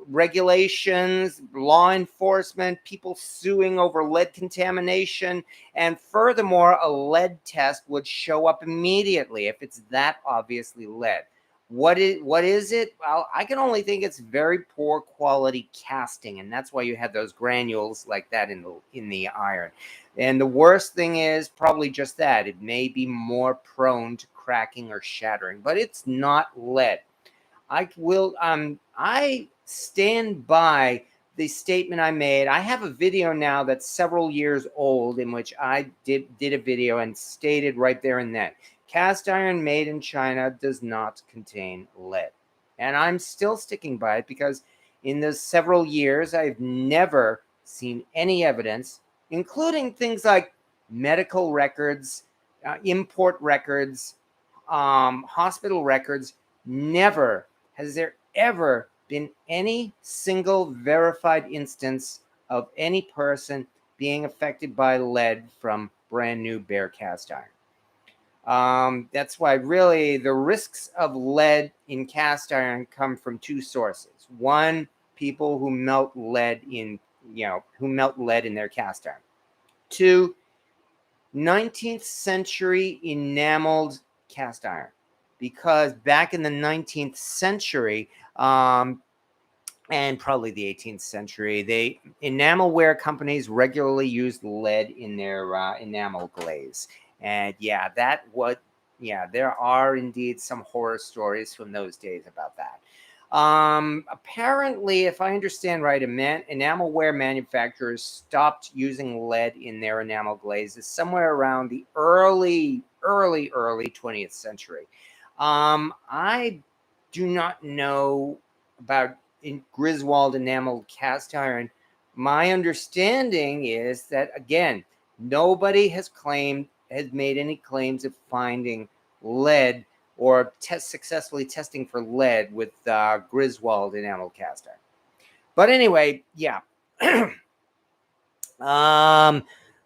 regulations, law enforcement, people suing over lead contamination. And furthermore, a lead test would show up immediately if it's that obviously lead. What is it? Well, I can only think it's very poor quality casting, and that's why you have those granules like that in the iron. And the worst thing is probably just that. It may be more prone to cracking or shattering, but it's not lead. I stand by the statement I made. I have a video now that's several years old in which I did a video and stated right there and then, cast iron made in China does not contain lead. And I'm still sticking by it because in those several years, I've never seen any evidence, including things like medical records, import records, hospital records. Never has there ever been any single verified instance of any person being affected by lead from brand new bare cast iron. That's why really the risks of lead in cast iron come from two sources. One, people who melt lead in their cast iron. Two, 19th century enameled cast iron, because back in the 19th century, and probably the 18th century, enamelware companies regularly used lead in their enamel glaze. And yeah, there are indeed some horror stories from those days about that. Apparently, if I understand right, enamelware manufacturers stopped using lead in their enamel glazes somewhere around the early 20th century. I do not know about in Griswold enameled cast iron. My understanding is that, again, nobody has made any claims of finding lead or successfully testing for lead with Griswold enamel cast iron. But anyway, yeah.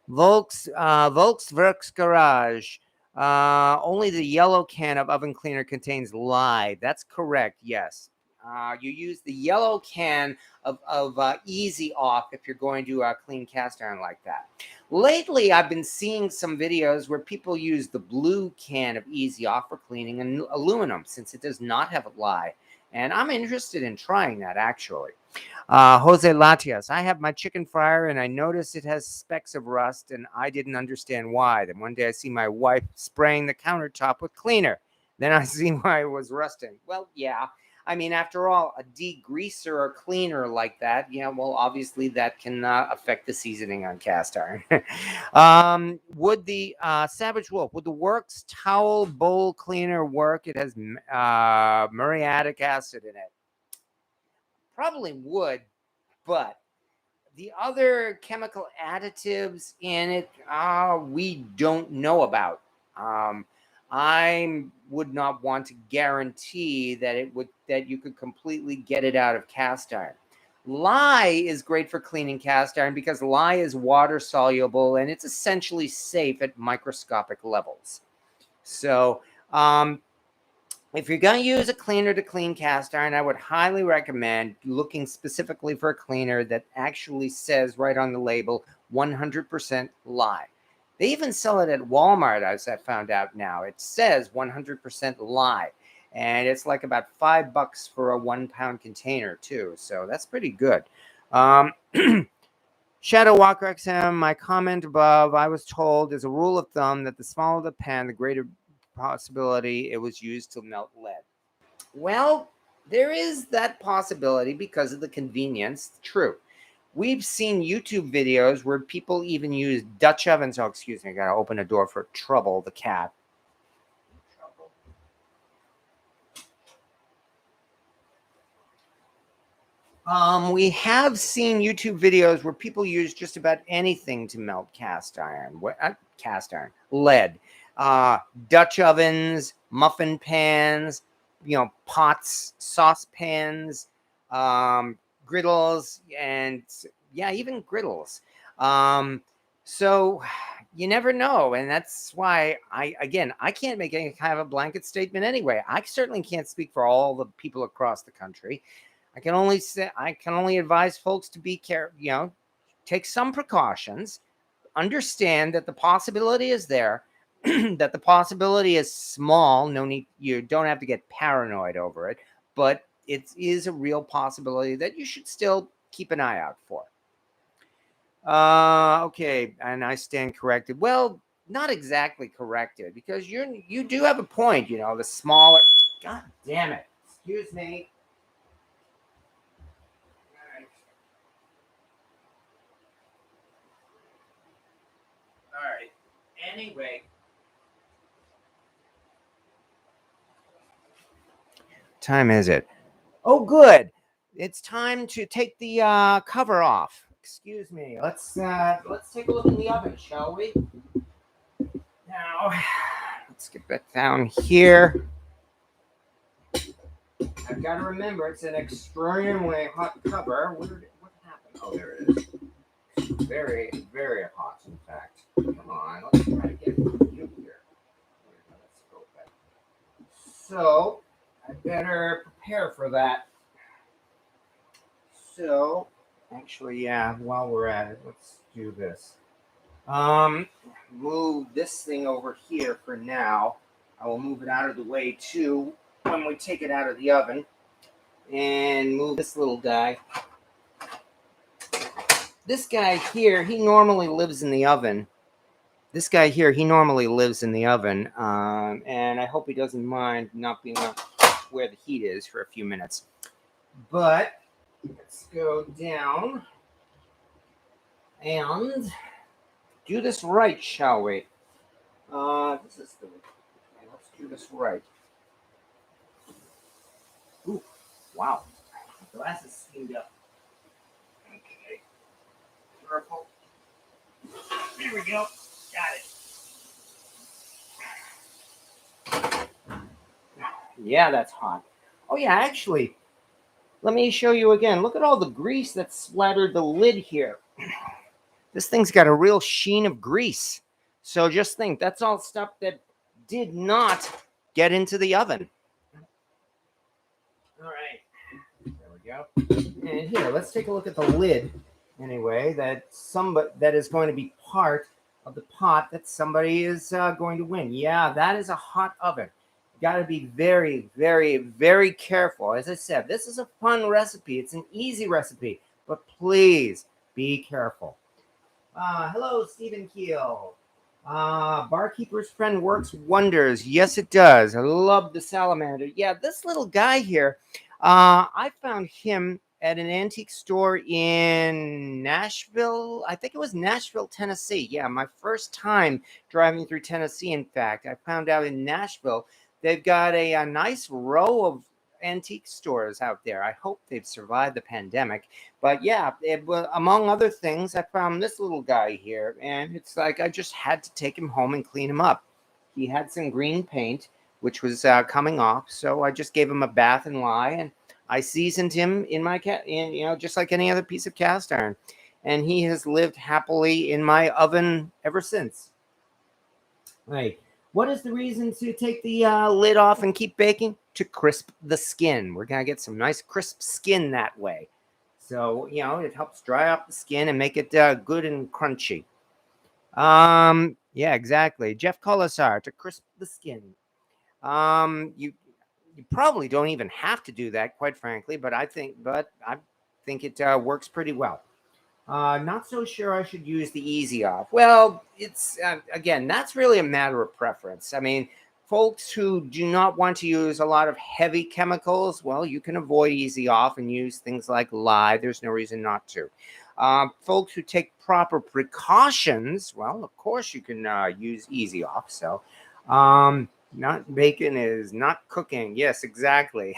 Volkswerks Garage. Only the yellow can of oven cleaner contains lye. That's correct. Yes. You use the yellow can of Easy Off if you're going to clean cast iron like that. Lately, I've been seeing some videos where people use the blue can of Easy Off for cleaning aluminum, since it does not have lye. And I'm interested in trying that, actually. Jose Latias, I have my chicken fryer and I noticed it has specks of rust and I didn't understand why. Then one day I see my wife spraying the countertop with cleaner. Then I see why it was rusting. Well, yeah. I mean, after all, a degreaser or cleaner like that, yeah, well, obviously that can affect the seasoning on cast iron. Would the Savage Wolf, would the Works towel bowl cleaner work? It has muriatic acid in it. Probably would, but the other chemical additives in it, we don't know about. I would not want to guarantee that you could completely get it out of cast iron. Lye is great for cleaning cast iron because lye is water soluble and it's essentially safe at microscopic levels. So, if you're going to use a cleaner to clean cast iron, I would highly recommend looking specifically for a cleaner that actually says right on the label 100% lye. They even sell it at Walmart, as I found out now. It says 100% lye. And it's like about $5 for a 1 pound container, too. So that's pretty good. Shadow Walker XM, my comment above, I was told as a rule of thumb that the smaller the pan, the greater possibility it was used to melt lead. Well, there is that possibility because of the convenience. True. We've seen YouTube videos where people even use Dutch ovens. Oh, excuse me, I gotta open a door for Trouble, the cat. We have seen YouTube videos where people use just about anything to melt cast iron. Lead. Dutch ovens, muffin pans, pots, saucepans, griddles, and yeah, even griddles. So you never know, and that's why I can't make any kind of a blanket statement anyway. I certainly can't speak for all the people across the country. I can only advise folks to be careful, take some precautions, understand that the possibility is there, that the possibility is small. No need, you don't have to get paranoid over it, but it is a real possibility that you should still keep an eye out for. Okay, and I stand corrected. Well, not exactly corrected, because you do have a point, the smaller. God damn it. Excuse me. All right. Anyway. Time is it? Oh, good. It's time to take the cover off. Excuse me. Let's take a look in the oven, shall we? Now, let's get that down here. I've got to remember it's an extremely hot cover. What happened? Oh, there it is. Very, very hot, in fact. Come on, let's try to get you here. Let's go back. So, I better prepare for that. So, actually, yeah, while we're at it, let's do this. Move this thing over here for now. I will move it out of the way too when we take it out of the oven. And move this little guy. This guy here, he normally lives in the oven. And I hope he doesn't mind not being where the heat is for a few minutes. But let's go down and do this right, shall we? Let's do this right. Ooh, wow. The glasses steamed up. Okay. Purple. There we go. Got it. Yeah, that's hot. Oh yeah, actually, let me show you again. Look at all the grease that splattered the lid here. This thing's got a real sheen of grease. So just think, that's all stuff that did not get into the oven. All right, there we go. And here, let's take a look at the lid. Anyway, that is going to be part of the pot that somebody is going to win. Yeah, that is a hot oven. You got to be very, very, very careful. As I said, this is a fun recipe. It's an easy recipe, but please be careful. Hello, Stephen Keel. Barkeeper's friend works wonders. Yes, it does. I love the salamander. Yeah, this little guy here, I found him at an antique store in Nashville. I think it was Nashville, Tennessee. Yeah, my first time driving through Tennessee, in fact. I found out in Nashville they've got a nice row of antique stores out there. I hope they've survived the pandemic. But yeah, among other things, I found this little guy here, and it's like I just had to take him home and clean him up. He had some green paint, which was coming off, so I just gave him a bath and lye, and I seasoned him in my just like any other piece of cast iron, and he has lived happily in my oven ever since. Right. What is the reason to take the lid off and keep baking? To crisp the skin. We're going to get some nice crisp skin that way. So, it helps dry up the skin and make it good and crunchy. Yeah, exactly. Jeff Colasar, to crisp the skin. You probably don't even have to do that, quite frankly, but I think it works pretty well. Not so sure I should use the easy off. Well, it's again, that's really a matter of preference. I mean, folks who do not want to use a lot of heavy chemicals, well, you can avoid easy off and use things like lye. There's no reason not to. Folks who take proper precautions, well, of course you can use easy off. So, not bacon is not cooking. Yes, exactly.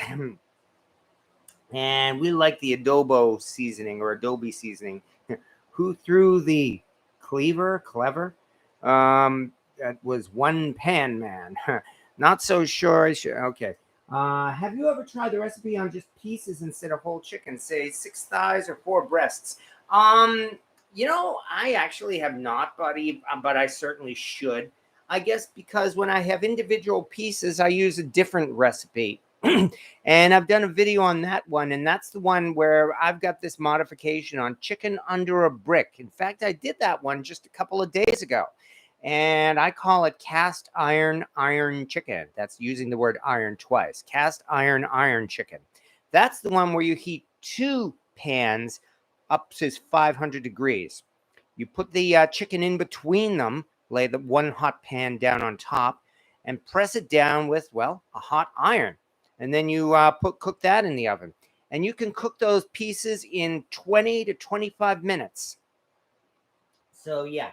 And we like the adobo seasoning or adobe seasoning. Who threw the clever? That was one pan man. Not so sure. Okay. Have you ever tried the recipe on just pieces instead of whole chicken? Say 6 thighs or 4 breasts. I actually have not, but I certainly should. I guess because when I have individual pieces, I use a different recipe. And I've done a video on that one, and that's the one where I've got this modification on chicken under a brick. In fact, I did that one just a couple of days ago, and I call it cast iron chicken. That's using the word iron twice. Cast iron chicken. That's the one where you heat 2 pans up to 500 degrees. You put the chicken in between them, lay the one hot pan down on top, and press it down with, well, a hot iron. And then you cook that in the oven. And you can cook those pieces in 20 to 25 minutes. So, yeah.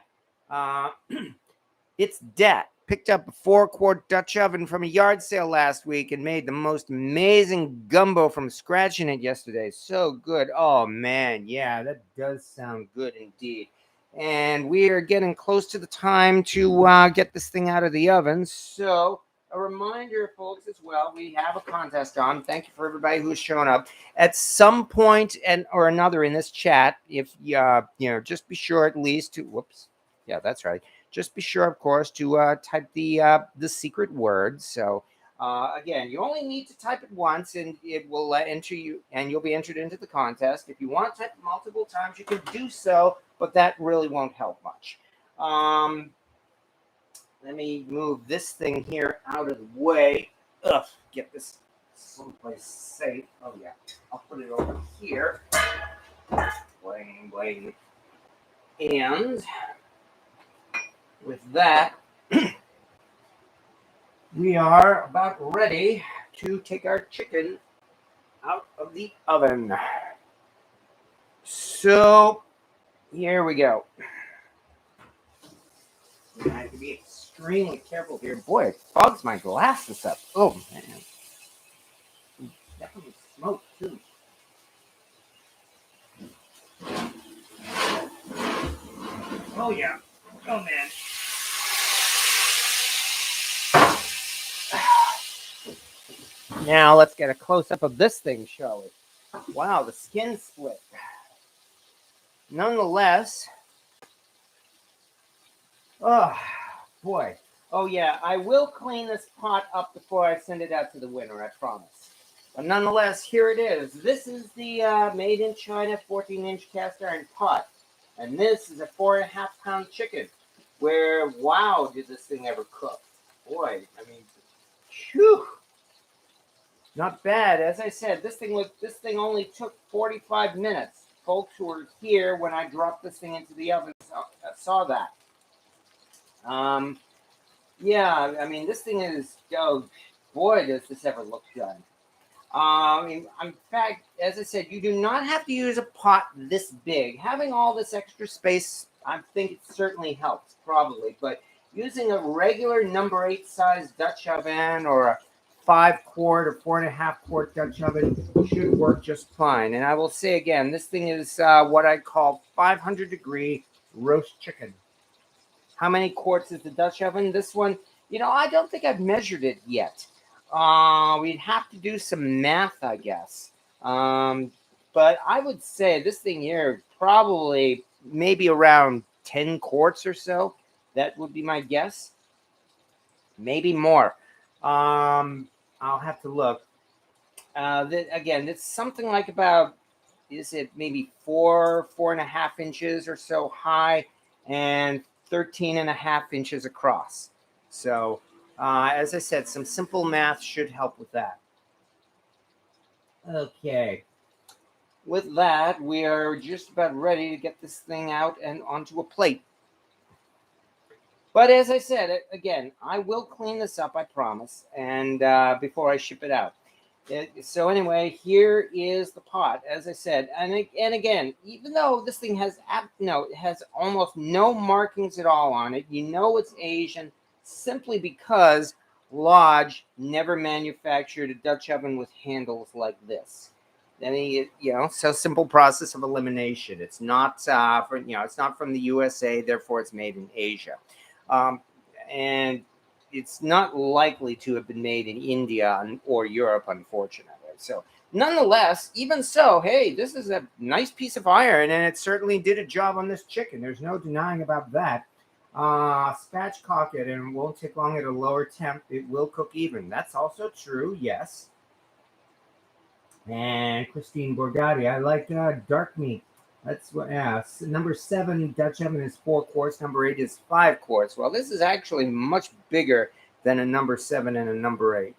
It's Dat. Picked up a 4-quart Dutch oven from a yard sale last week and made the most amazing gumbo from scratch in it yesterday. So good. Oh, man. Yeah, that does sound good indeed. And we are getting close to the time to get this thing out of the oven. So a reminder, folks, as well, we have a contest on. Thank you for everybody who's shown up. At some point or another in this chat, if just be sure at least to, whoops, yeah, that's right. Just be sure, of course, to type the secret word. So again, you only need to type it once, and it will enter you, and you'll be entered into the contest. If you want to type it multiple times, you can do so, but that really won't help much. Let me move this thing here out of the way. Ugh, get this someplace safe. Oh, yeah. I'll put it over here. Bling. And with that, we are about ready to take our chicken out of the oven. So, here we go. I have to be extremely careful here. Boy, it fogs my glasses up. Oh, man. Definitely smoke, too. Oh, yeah. Oh, man. Now let's get a close-up of this thing, shall we? Wow, the skin split. Nonetheless, oh boy. Oh yeah, I will clean this pot up before I send it out to the winner, I promise. But nonetheless, here it is. This is the made in China 14-inch cast iron pot. And this is a 4.5-pound chicken. Where, wow, did this thing ever cook? Boy, I mean, phew. Not bad. As I said, this thing only took 45 minutes. Folks who were here when I dropped this thing into the oven saw that. Yeah, I mean, this thing is, oh, boy, does this ever look done. In fact, as I said, you do not have to use a pot this big. Having all this extra space, I think it certainly helps, probably. But using a regular number 8 size Dutch oven or a 5-quart or 4.5-quart Dutch oven should work just fine. And I will say again, this thing is what I call 500-degree roast chicken. How many quarts is the Dutch oven? This one, I don't think I've measured it yet. We'd have to do some math, I guess. But I would say this thing here probably maybe around 10 quarts or so. That would be my guess. Maybe more. I'll have to look. Again, it's something like about, is it maybe 4.5 inches or so high and 13.5 inches across. So, as I said, some simple math should help with that. Okay. With that, we are just about ready to get this thing out and onto a plate. But as I said, again, I will clean this up, I promise, and before I ship it out. So anyway, here is the pot, as I said. And again, even though this thing has it has almost no markings at all on it, it's Asian simply because Lodge never manufactured a Dutch oven with handles like this. I mean, so simple process of elimination. It's not it's not from the USA, therefore it's made in Asia. And it's not likely to have been made in India or Europe, unfortunately. So, nonetheless, even so, hey, this is a nice piece of iron, and it certainly did a job on this chicken. There's no denying about that. Spatchcock it, and it won't take long at a lower temp. It will cook even. That's also true, yes. And Christine Borgatti, I like dark meat. That's what, number 7 Dutch oven is 4 quarts. Number 8 is 5 quarts. Well, this is actually much bigger than a number 7 and a number 8.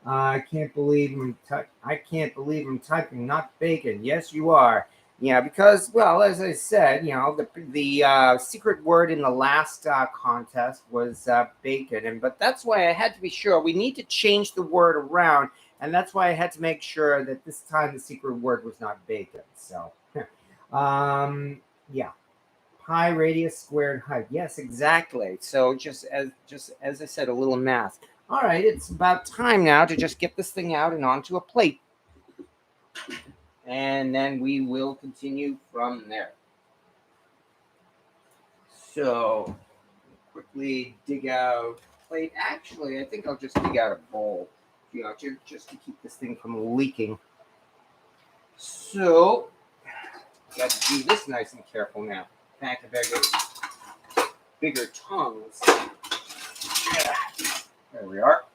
I can't believe I'm typing not bacon. Yes, you are. Yeah, because, well, as I said, the secret word in the last contest was bacon. But that's why I had to be sure. We need to change the word around. And that's why I had to make sure that this time the secret word was not bacon. So, yeah. Pi radius squared height. Yes, exactly. So just as I said, a little math. All right, it's about time now to just get this thing out and onto a plate. And then we will continue from there. So, quickly dig out a plate. Actually, I think I'll just dig out a bowl. Just to keep this thing from leaking. So, got to do this nice and careful now. In fact, I better get bigger tongs. There we are.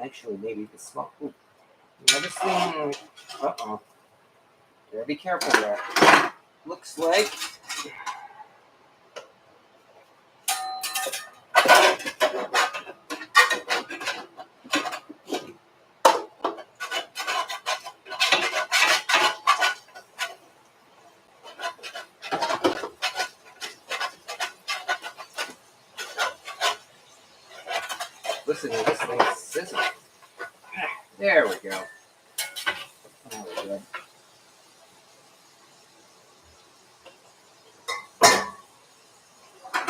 Actually, maybe the small. Ooh. This thing. Uh-oh. Gotta be careful there. Looks like. Listen to this thing sizzle. There we go. There we go.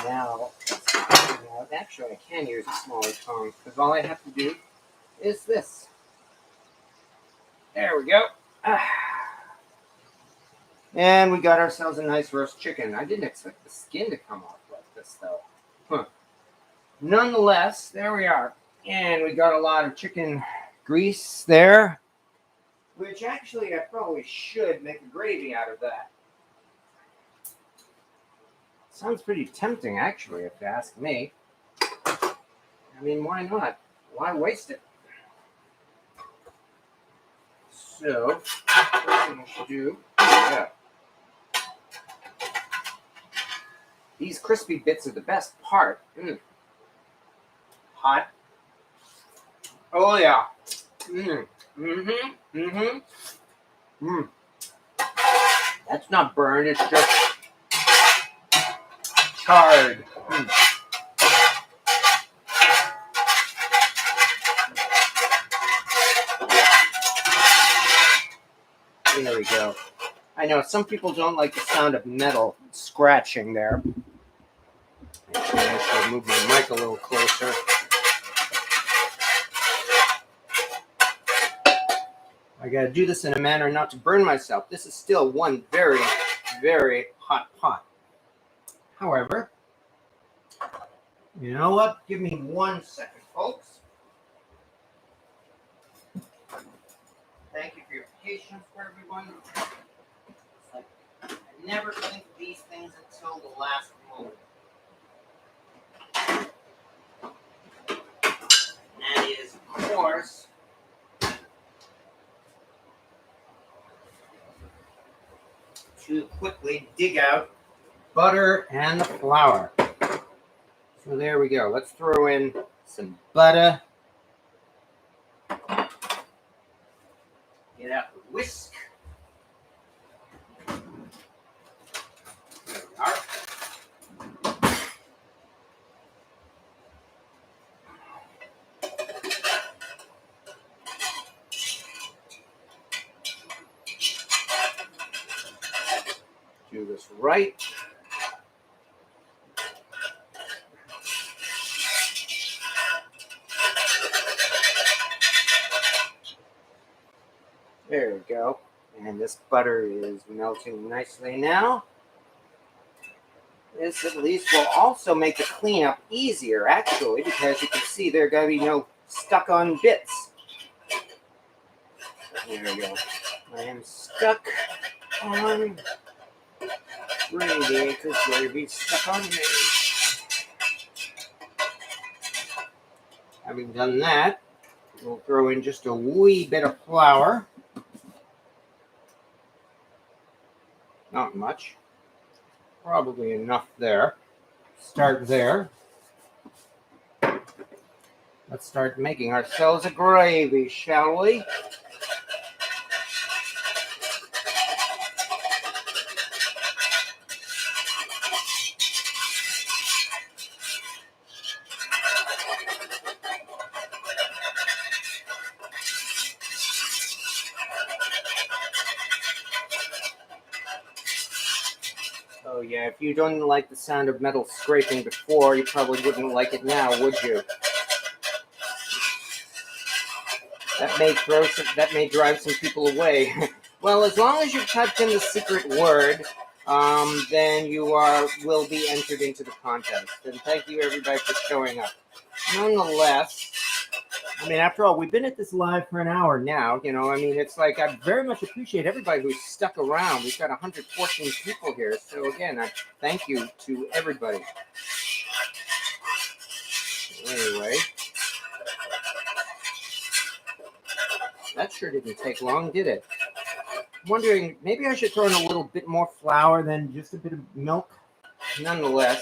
Now, actually, I can use a smaller tongue because all I have to do is this. There we go. And we got ourselves a nice roast chicken. I didn't expect the skin to come off like this, though. Nonetheless, there we are. And we got a lot of chicken grease there, which actually I probably should make a gravy out of that. Sounds pretty tempting, actually, if you ask me. I mean, why not? Why waste it? So, first thing I should do, yeah. These crispy bits are the best part. Hot. Oh yeah. That's not burned, it's just charred. There we go. I know some people don't like the sound of metal scratching there. Actually, I should move my mic a little closer. I gotta do this in a manner not to burn myself. This is still one very, very hot pot. However, you know what? Give me 1 second, folks. Thank you for your patience, for everyone. It's like, I never think of these things until the last moment. And that is, of course, to quickly dig out butter and the flour. So there we go. Let's throw in some butter. Get out the whisk. There we are. Do this right. There we go. And this butter is melting nicely now. This at least will also make the cleanup easier, actually, because you can see there are going to be no stuck-on bits. There we go. I am stuck on gravy because gravy stuck on me. Having done that, we'll throw in just a wee bit of flour. Not much. Probably enough there. Start there. Let's start making ourselves a gravy, shall we? Oh yeah, if you didn't like the sound of metal scraping before, you probably wouldn't like it now, would you? That may drive some people away. Well, as long as you've typed in the secret word, then you will be entered into the contest. And thank you everybody for showing up. Nonetheless, I mean, after all, we've been at this live for an hour now. You know, I mean, it's like I very much appreciate everybody who's stuck around. We've got 114 people here. So again, I thank you to everybody. Anyway, that sure didn't take long, did it? I'm wondering, maybe I should throw in a little bit more flour than just a bit of milk. Nonetheless,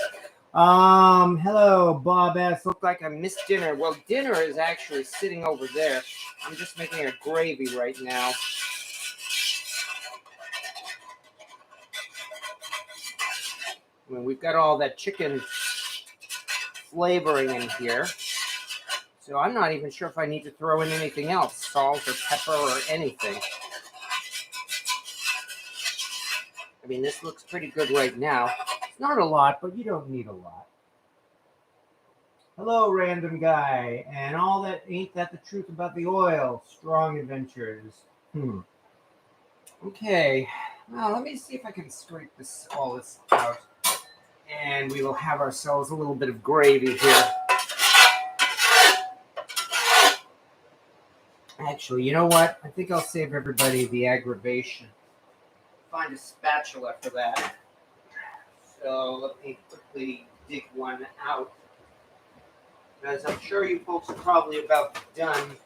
hello, Bob S. Looked like I missed dinner. Well, dinner is actually sitting over there. I'm just making a gravy right now. I mean, we've got all that chicken flavoring in here. So I'm not even sure if I need to throw in anything else, salt or pepper or anything. I mean, this looks pretty good right now. It's not a lot, but you don't need a lot. Hello, random guy. And all that, ain't that the truth about the oil? Strong adventures. Okay. Well, let me see if I can scrape all this out. And we will have ourselves a little bit of gravy here. Actually, you know what? I think I'll save everybody the aggravation. Find a spatula for that. So let me quickly dig one out. As I'm sure you folks are probably about done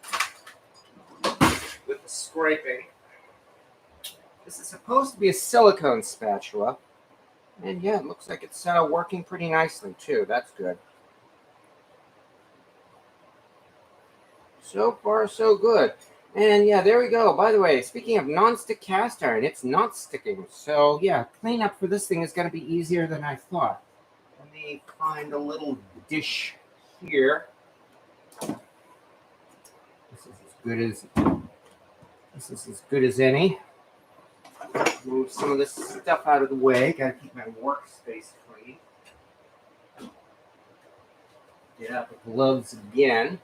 with the scraping. This is supposed to be a silicone spatula. And yeah, it looks like it's working pretty nicely too. That's good. So far, so good. And yeah, there we go. By the way, speaking of non-stick cast iron, it's not sticking. So yeah, cleanup for this thing is going to be easier than I thought. Let me find a little dish here. This is as good as any. Move some of this stuff out of the way. Got to keep my workspace clean. Get out the gloves again.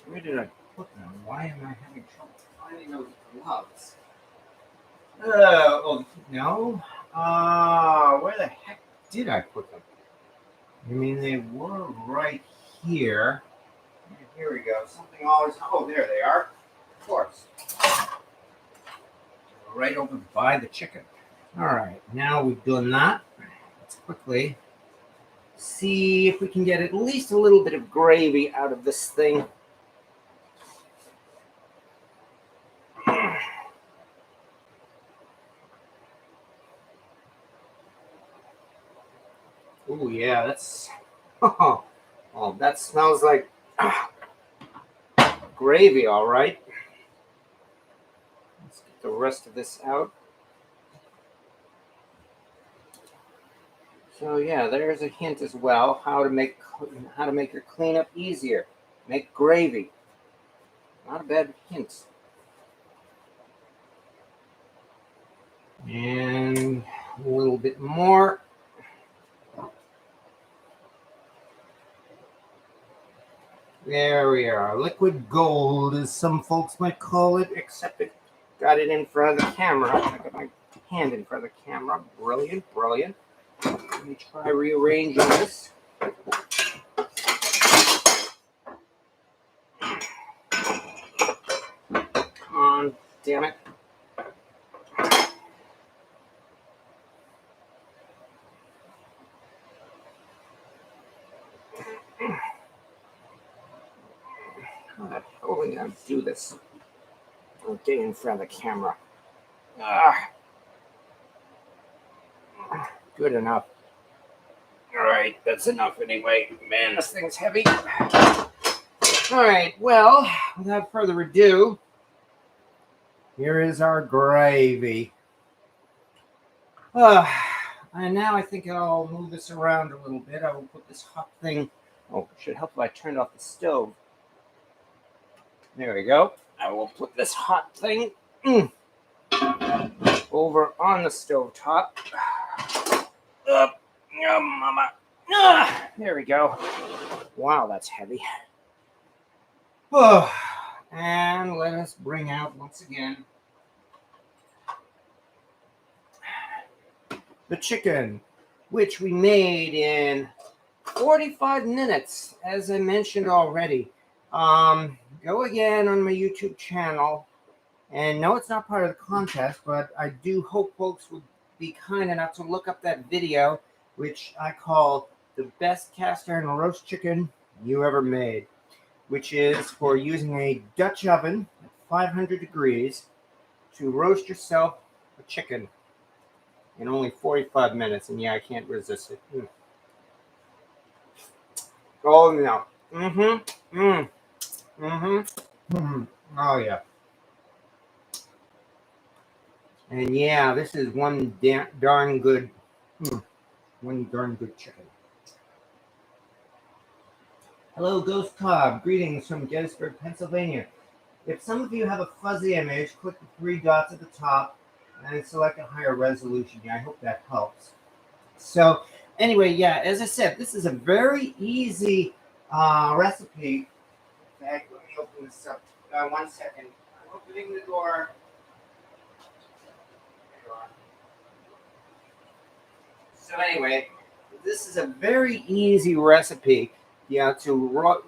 Where did I put them? Why am I having trouble finding those gloves? Oh no. Where the heck did I put them? I mean, they were right here. Here we go. Something always. Oh, there they are. Of course. Right over by the chicken. All right. Now we've done that. Let's quickly see if we can get at least a little bit of gravy out of this thing. Oh yeah, that's. Oh, that smells like gravy, all right. Let's get the rest of this out. So yeah, there's a hint as well how to make your cleanup easier. Make gravy. Not a bad hint. And a little bit more. There we are. Liquid gold, as some folks might call it, except it got it in front of the camera. I got my hand in front of the camera. Brilliant, brilliant. Let me try rearranging this. Come on, damn it. How the hell are we going to do this? Okay, in front of the camera. Good enough. All right, that's enough anyway. Man, this thing's heavy. All right, well, without further ado, here is our gravy. And now I think I'll move this around a little bit. I will put this hot thing. Oh, it should help if I turned off the stove. There we go. I will put this hot thing over on the stove top. Up, mama. There we go. Wow, that's heavy. Oh, and let us bring out once again the chicken, which we made in 45 minutes, as I mentioned already. Go again on my YouTube channel. And no, it's not part of the contest, but I do hope folks would be kind enough to look up that video, which I call the best cast iron roast chicken you ever made, which is for using a Dutch oven at 500 degrees to roast yourself a chicken in only 45 minutes. And yeah, I can't resist it. Oh, no. Oh, yeah. And yeah, this is one darn good chicken. Hello, Ghost Cobb. Greetings from Gettysburg, Pennsylvania. If some of you have a fuzzy image, click the three dots at the top and select a higher resolution. Yeah, I hope that helps. So anyway, yeah, as I said, this is a very easy recipe. In fact, let me open this up. 1 second. I'm opening the door. So anyway, this is a very easy recipe, to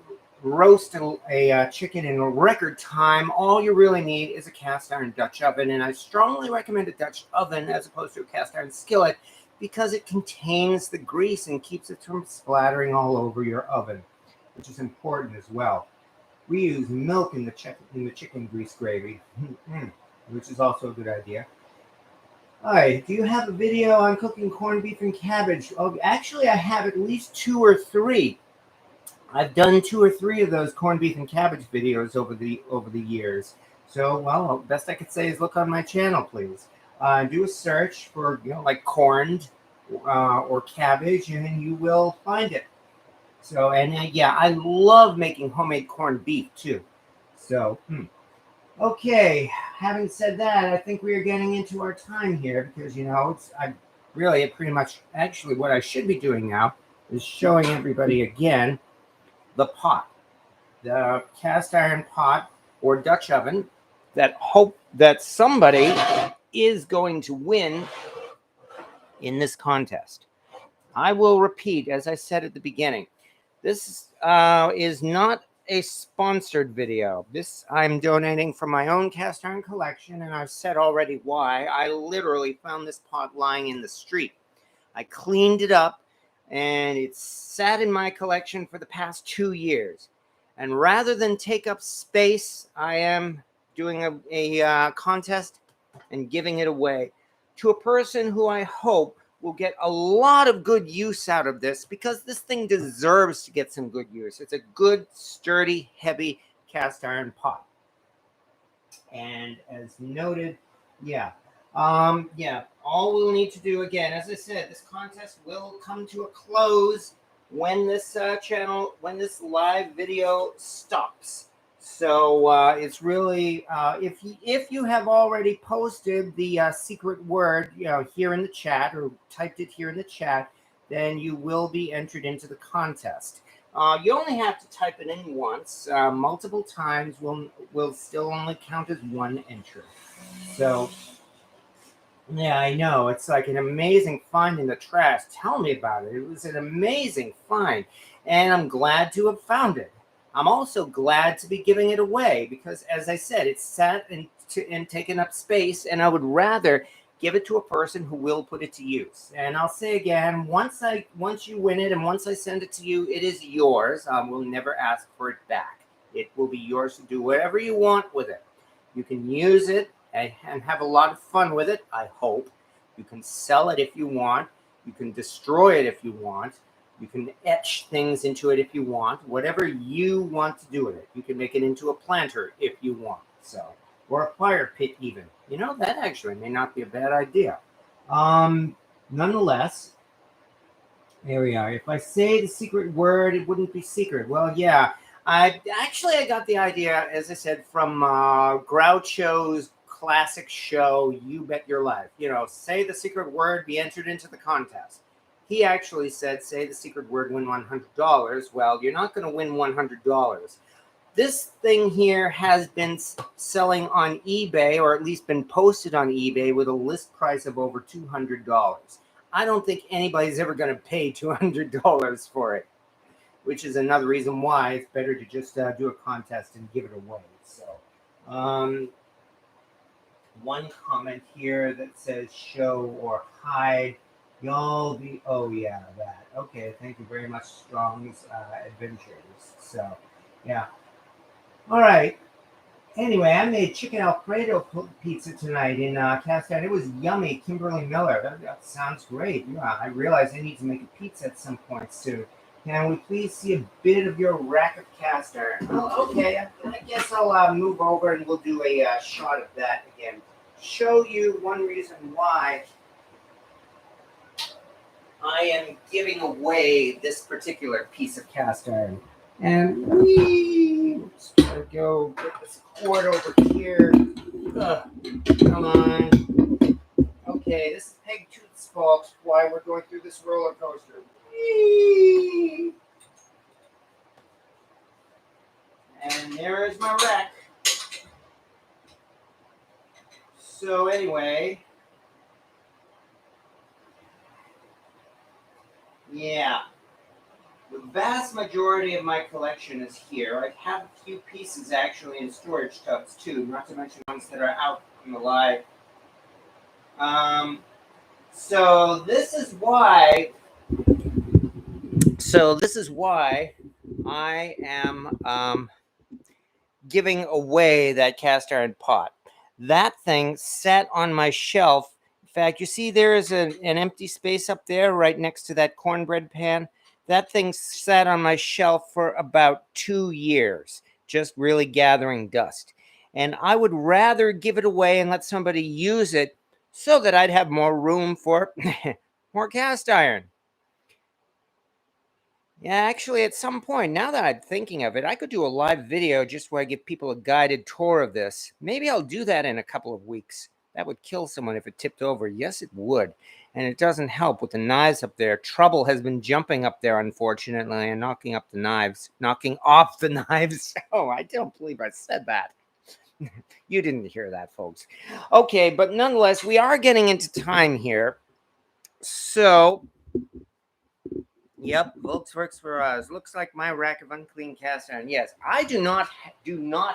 roast a chicken in record time, all you really need is a cast iron Dutch oven. And I strongly recommend a Dutch oven as opposed to a cast iron skillet because it contains the grease and keeps it from splattering all over your oven, which is important as well. We use milk in the chicken grease gravy, which is also a good idea. All right, do you have a video on cooking corned beef and cabbage? Oh, actually, I have at least 2 or 3. I've done 2 or 3 of those corned beef and cabbage videos over the years. So, well, best I could say is look on my channel, please. Do a search for like corned or cabbage, and you will find it. So, and yeah, I love making homemade corned beef too. So, okay. Having said that, I think we are getting into our time here because it pretty much actually what I should be doing now is showing everybody again the pot, the cast iron pot or Dutch oven that hope that somebody is going to win in this contest. I will repeat, as I said at the beginning, this is not a sponsored video. This I'm donating from my own cast iron collection, and I've said already why. I literally found this pot lying in the street. I cleaned it up, and it's sat in my collection for the past 2 years. And rather than take up space, I am doing a contest and giving it away to a person who I hope will get a lot of good use out of this because this thing deserves to get some good use. It's a good, sturdy, heavy cast iron pot. And as noted, all we'll need to do again, as I said, this contest will come to a close when this live video stops. So it's really if you have already posted the secret word here in the chat or typed it here in the chat, then you will be entered into the contest. You only have to type it in once. Multiple times will still only count as one entry. So yeah, I know. It's like an amazing find in the trash. Tell me about it. It was an amazing find, and I'm glad to have found it. I'm also glad to be giving it away because, as I said, it's sat and taken up space, and I would rather give it to a person who will put it to use. And I'll say again, once you win it and once I send it to you, it is yours. I will never ask for it back. It will be yours to do whatever you want with it. You can use it and have a lot of fun with it, I hope. You can sell it if you want. You can destroy it if you want. You can etch things into it if you want. Whatever you want to do with it. You can make it into a planter if you want. So, or a fire pit even. That actually may not be a bad idea. Nonetheless, there we are. If I say the secret word, it wouldn't be secret. Well, yeah. I got the idea, as I said, from Groucho's classic show, You Bet Your Life. Say the secret word, be entered into the contest. He actually said, say the secret word, win $100. Well, you're not going to win $100. This thing here has been selling on eBay, or at least been posted on eBay with a list price of over $200. I don't think anybody's ever going to pay $200 for it, which is another reason why it's better to just do a contest and give it away. So, one comment here that says show or hide. Y'all be, oh yeah, that. Okay, thank you very much, Strong's Adventures. So, yeah. All right. Anyway, I made chicken Alfredo pizza tonight in cast iron. It was yummy. Kimberly Miller. That sounds great. Yeah, I realize I need to make a pizza at some point soon. Can we please see a bit of your rack of cast iron? Well, okay. I guess I'll move over and we'll do a shot of that again. Show you one reason why I am giving away this particular piece of cast iron. And let's try to go get this cord over here. Come on. Okay, this is Peg Tooth's fault why we're going through this roller coaster. Whee! And there is my rack. So anyway, yeah. The vast majority of my collection is here. I have a few pieces actually in storage tubs too, not to mention ones that are out in the live. Um, so this is why. So this is why I am giving away that cast iron pot. That thing sat on my shelf. In fact, you see there is an empty space up there right next to that cornbread pan. That thing sat on my shelf for about 2 years, just really gathering dust. And I would rather give it away and let somebody use it so that I'd have more room for more cast iron. Yeah, actually, at some point, now that I'm thinking of it, I could do a live video just where I give people a guided tour of this. Maybe I'll do that in a couple of weeks. That would kill someone if it tipped over. Yes, it would. And it doesn't help with the knives up there. Trouble has been jumping up there, unfortunately, and knocking up the knives, knocking off the knives. Oh, I don't believe I said that. You didn't hear that, folks. Okay, but nonetheless, we are getting into time here. So yep, Volksworks for us. Looks like my rack of unclean cast iron. Yes, I do not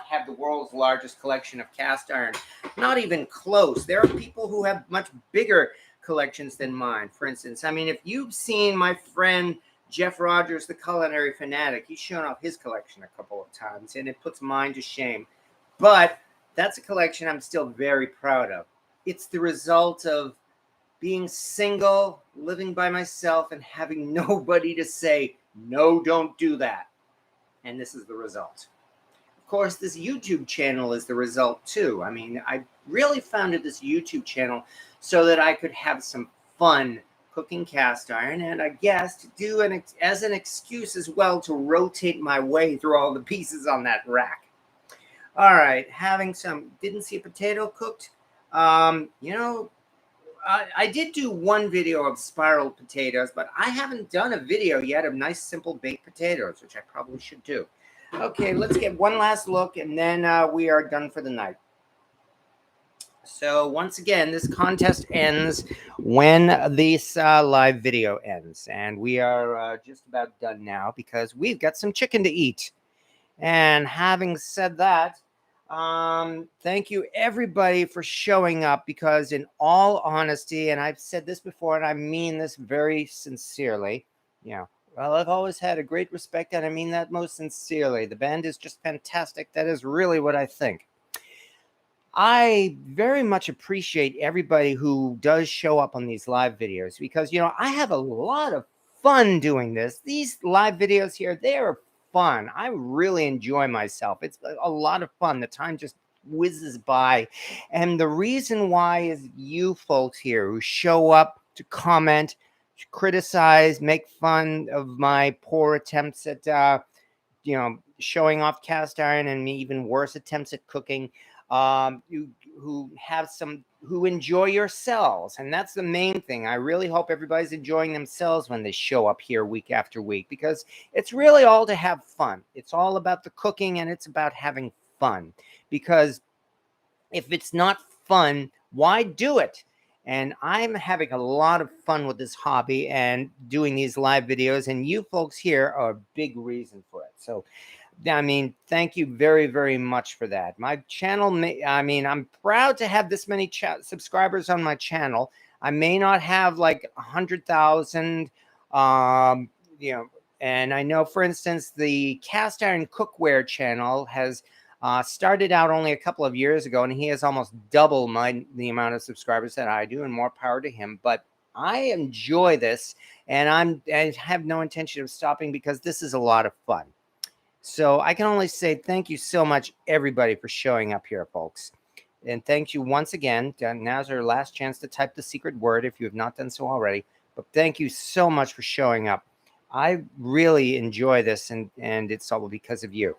have the world's largest collection of cast iron. Not even close. There are people who have much bigger collections than mine. For instance, I mean, if you've seen my friend Jeff Rogers, the culinary fanatic, he's shown off his collection a couple of times, and it puts mine to shame. But that's a collection I'm still very proud of. It's the result of being single, living by myself, and having nobody to say, no, don't do that. And this is the result. Of course, this YouTube channel is the result too. I mean, I really founded this YouTube channel so that I could have some fun cooking cast iron, and I guess to do as an excuse as well to rotate my way through all the pieces on that rack. All right, didn't see a potato cooked. I did do one video of spiraled potatoes, but I haven't done a video yet of nice, simple baked potatoes, which I probably should do. Okay, let's get one last look, and then we are done for the night. So once again, this contest ends when this live video ends, and we are just about done now because we've got some chicken to eat. And having said that, thank you everybody for showing up, because in all honesty, and I've said this before and I mean this very sincerely, well, I've always had a great respect, and I mean that most sincerely. The band is just fantastic. That is really what I think. I very much appreciate everybody who does show up on these live videos, because I have a lot of fun doing this. These live videos here, they are fun. I really enjoy myself. It's a lot of fun. The time just whizzes by. And the reason why is you folks here who show up to comment, to criticize, make fun of my poor attempts at, showing off cast iron, and even worse attempts at cooking. Who enjoy yourselves, and that's the main thing. I really hope everybody's enjoying themselves when they show up here week after week, because it's really all to have fun. It's all about the cooking, and it's about having fun, because if it's not fun, why do it? And I'm having a lot of fun with this hobby and doing these live videos, and you folks here are a big reason for it. So I mean, thank you very, very much for that. My channel, I'm proud to have this many subscribers on my channel. I may not have like 100,000, and I know, for instance, the cast iron cookware channel has started out only a couple of years ago, and he has almost double the amount of subscribers that I do, and more power to him. But I enjoy this, and I have no intention of stopping, because this is a lot of fun. So I can only say thank you so much, everybody, for showing up here, folks. And thank you once again. Now's our last chance to type the secret word if you have not done so already. But thank you so much for showing up. I really enjoy this, and it's all because of you.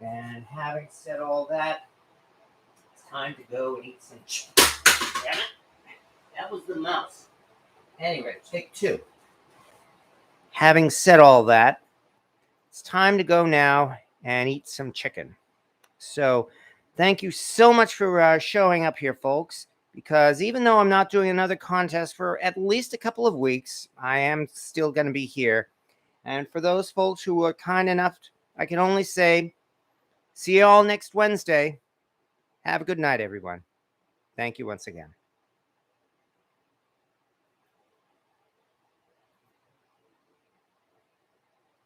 And having said all that, it's time to go and eat some chicken. Damn it. That was the mouse. Anyway, take two. Having said all that, it's time to go now and eat some chicken. So thank you so much for showing up here, folks, because even though I'm not doing another contest for at least a couple of weeks, I am still going to be here. And for those folks who are kind enough, I can only say, see you all next Wednesday. Have a good night, everyone. Thank you once again.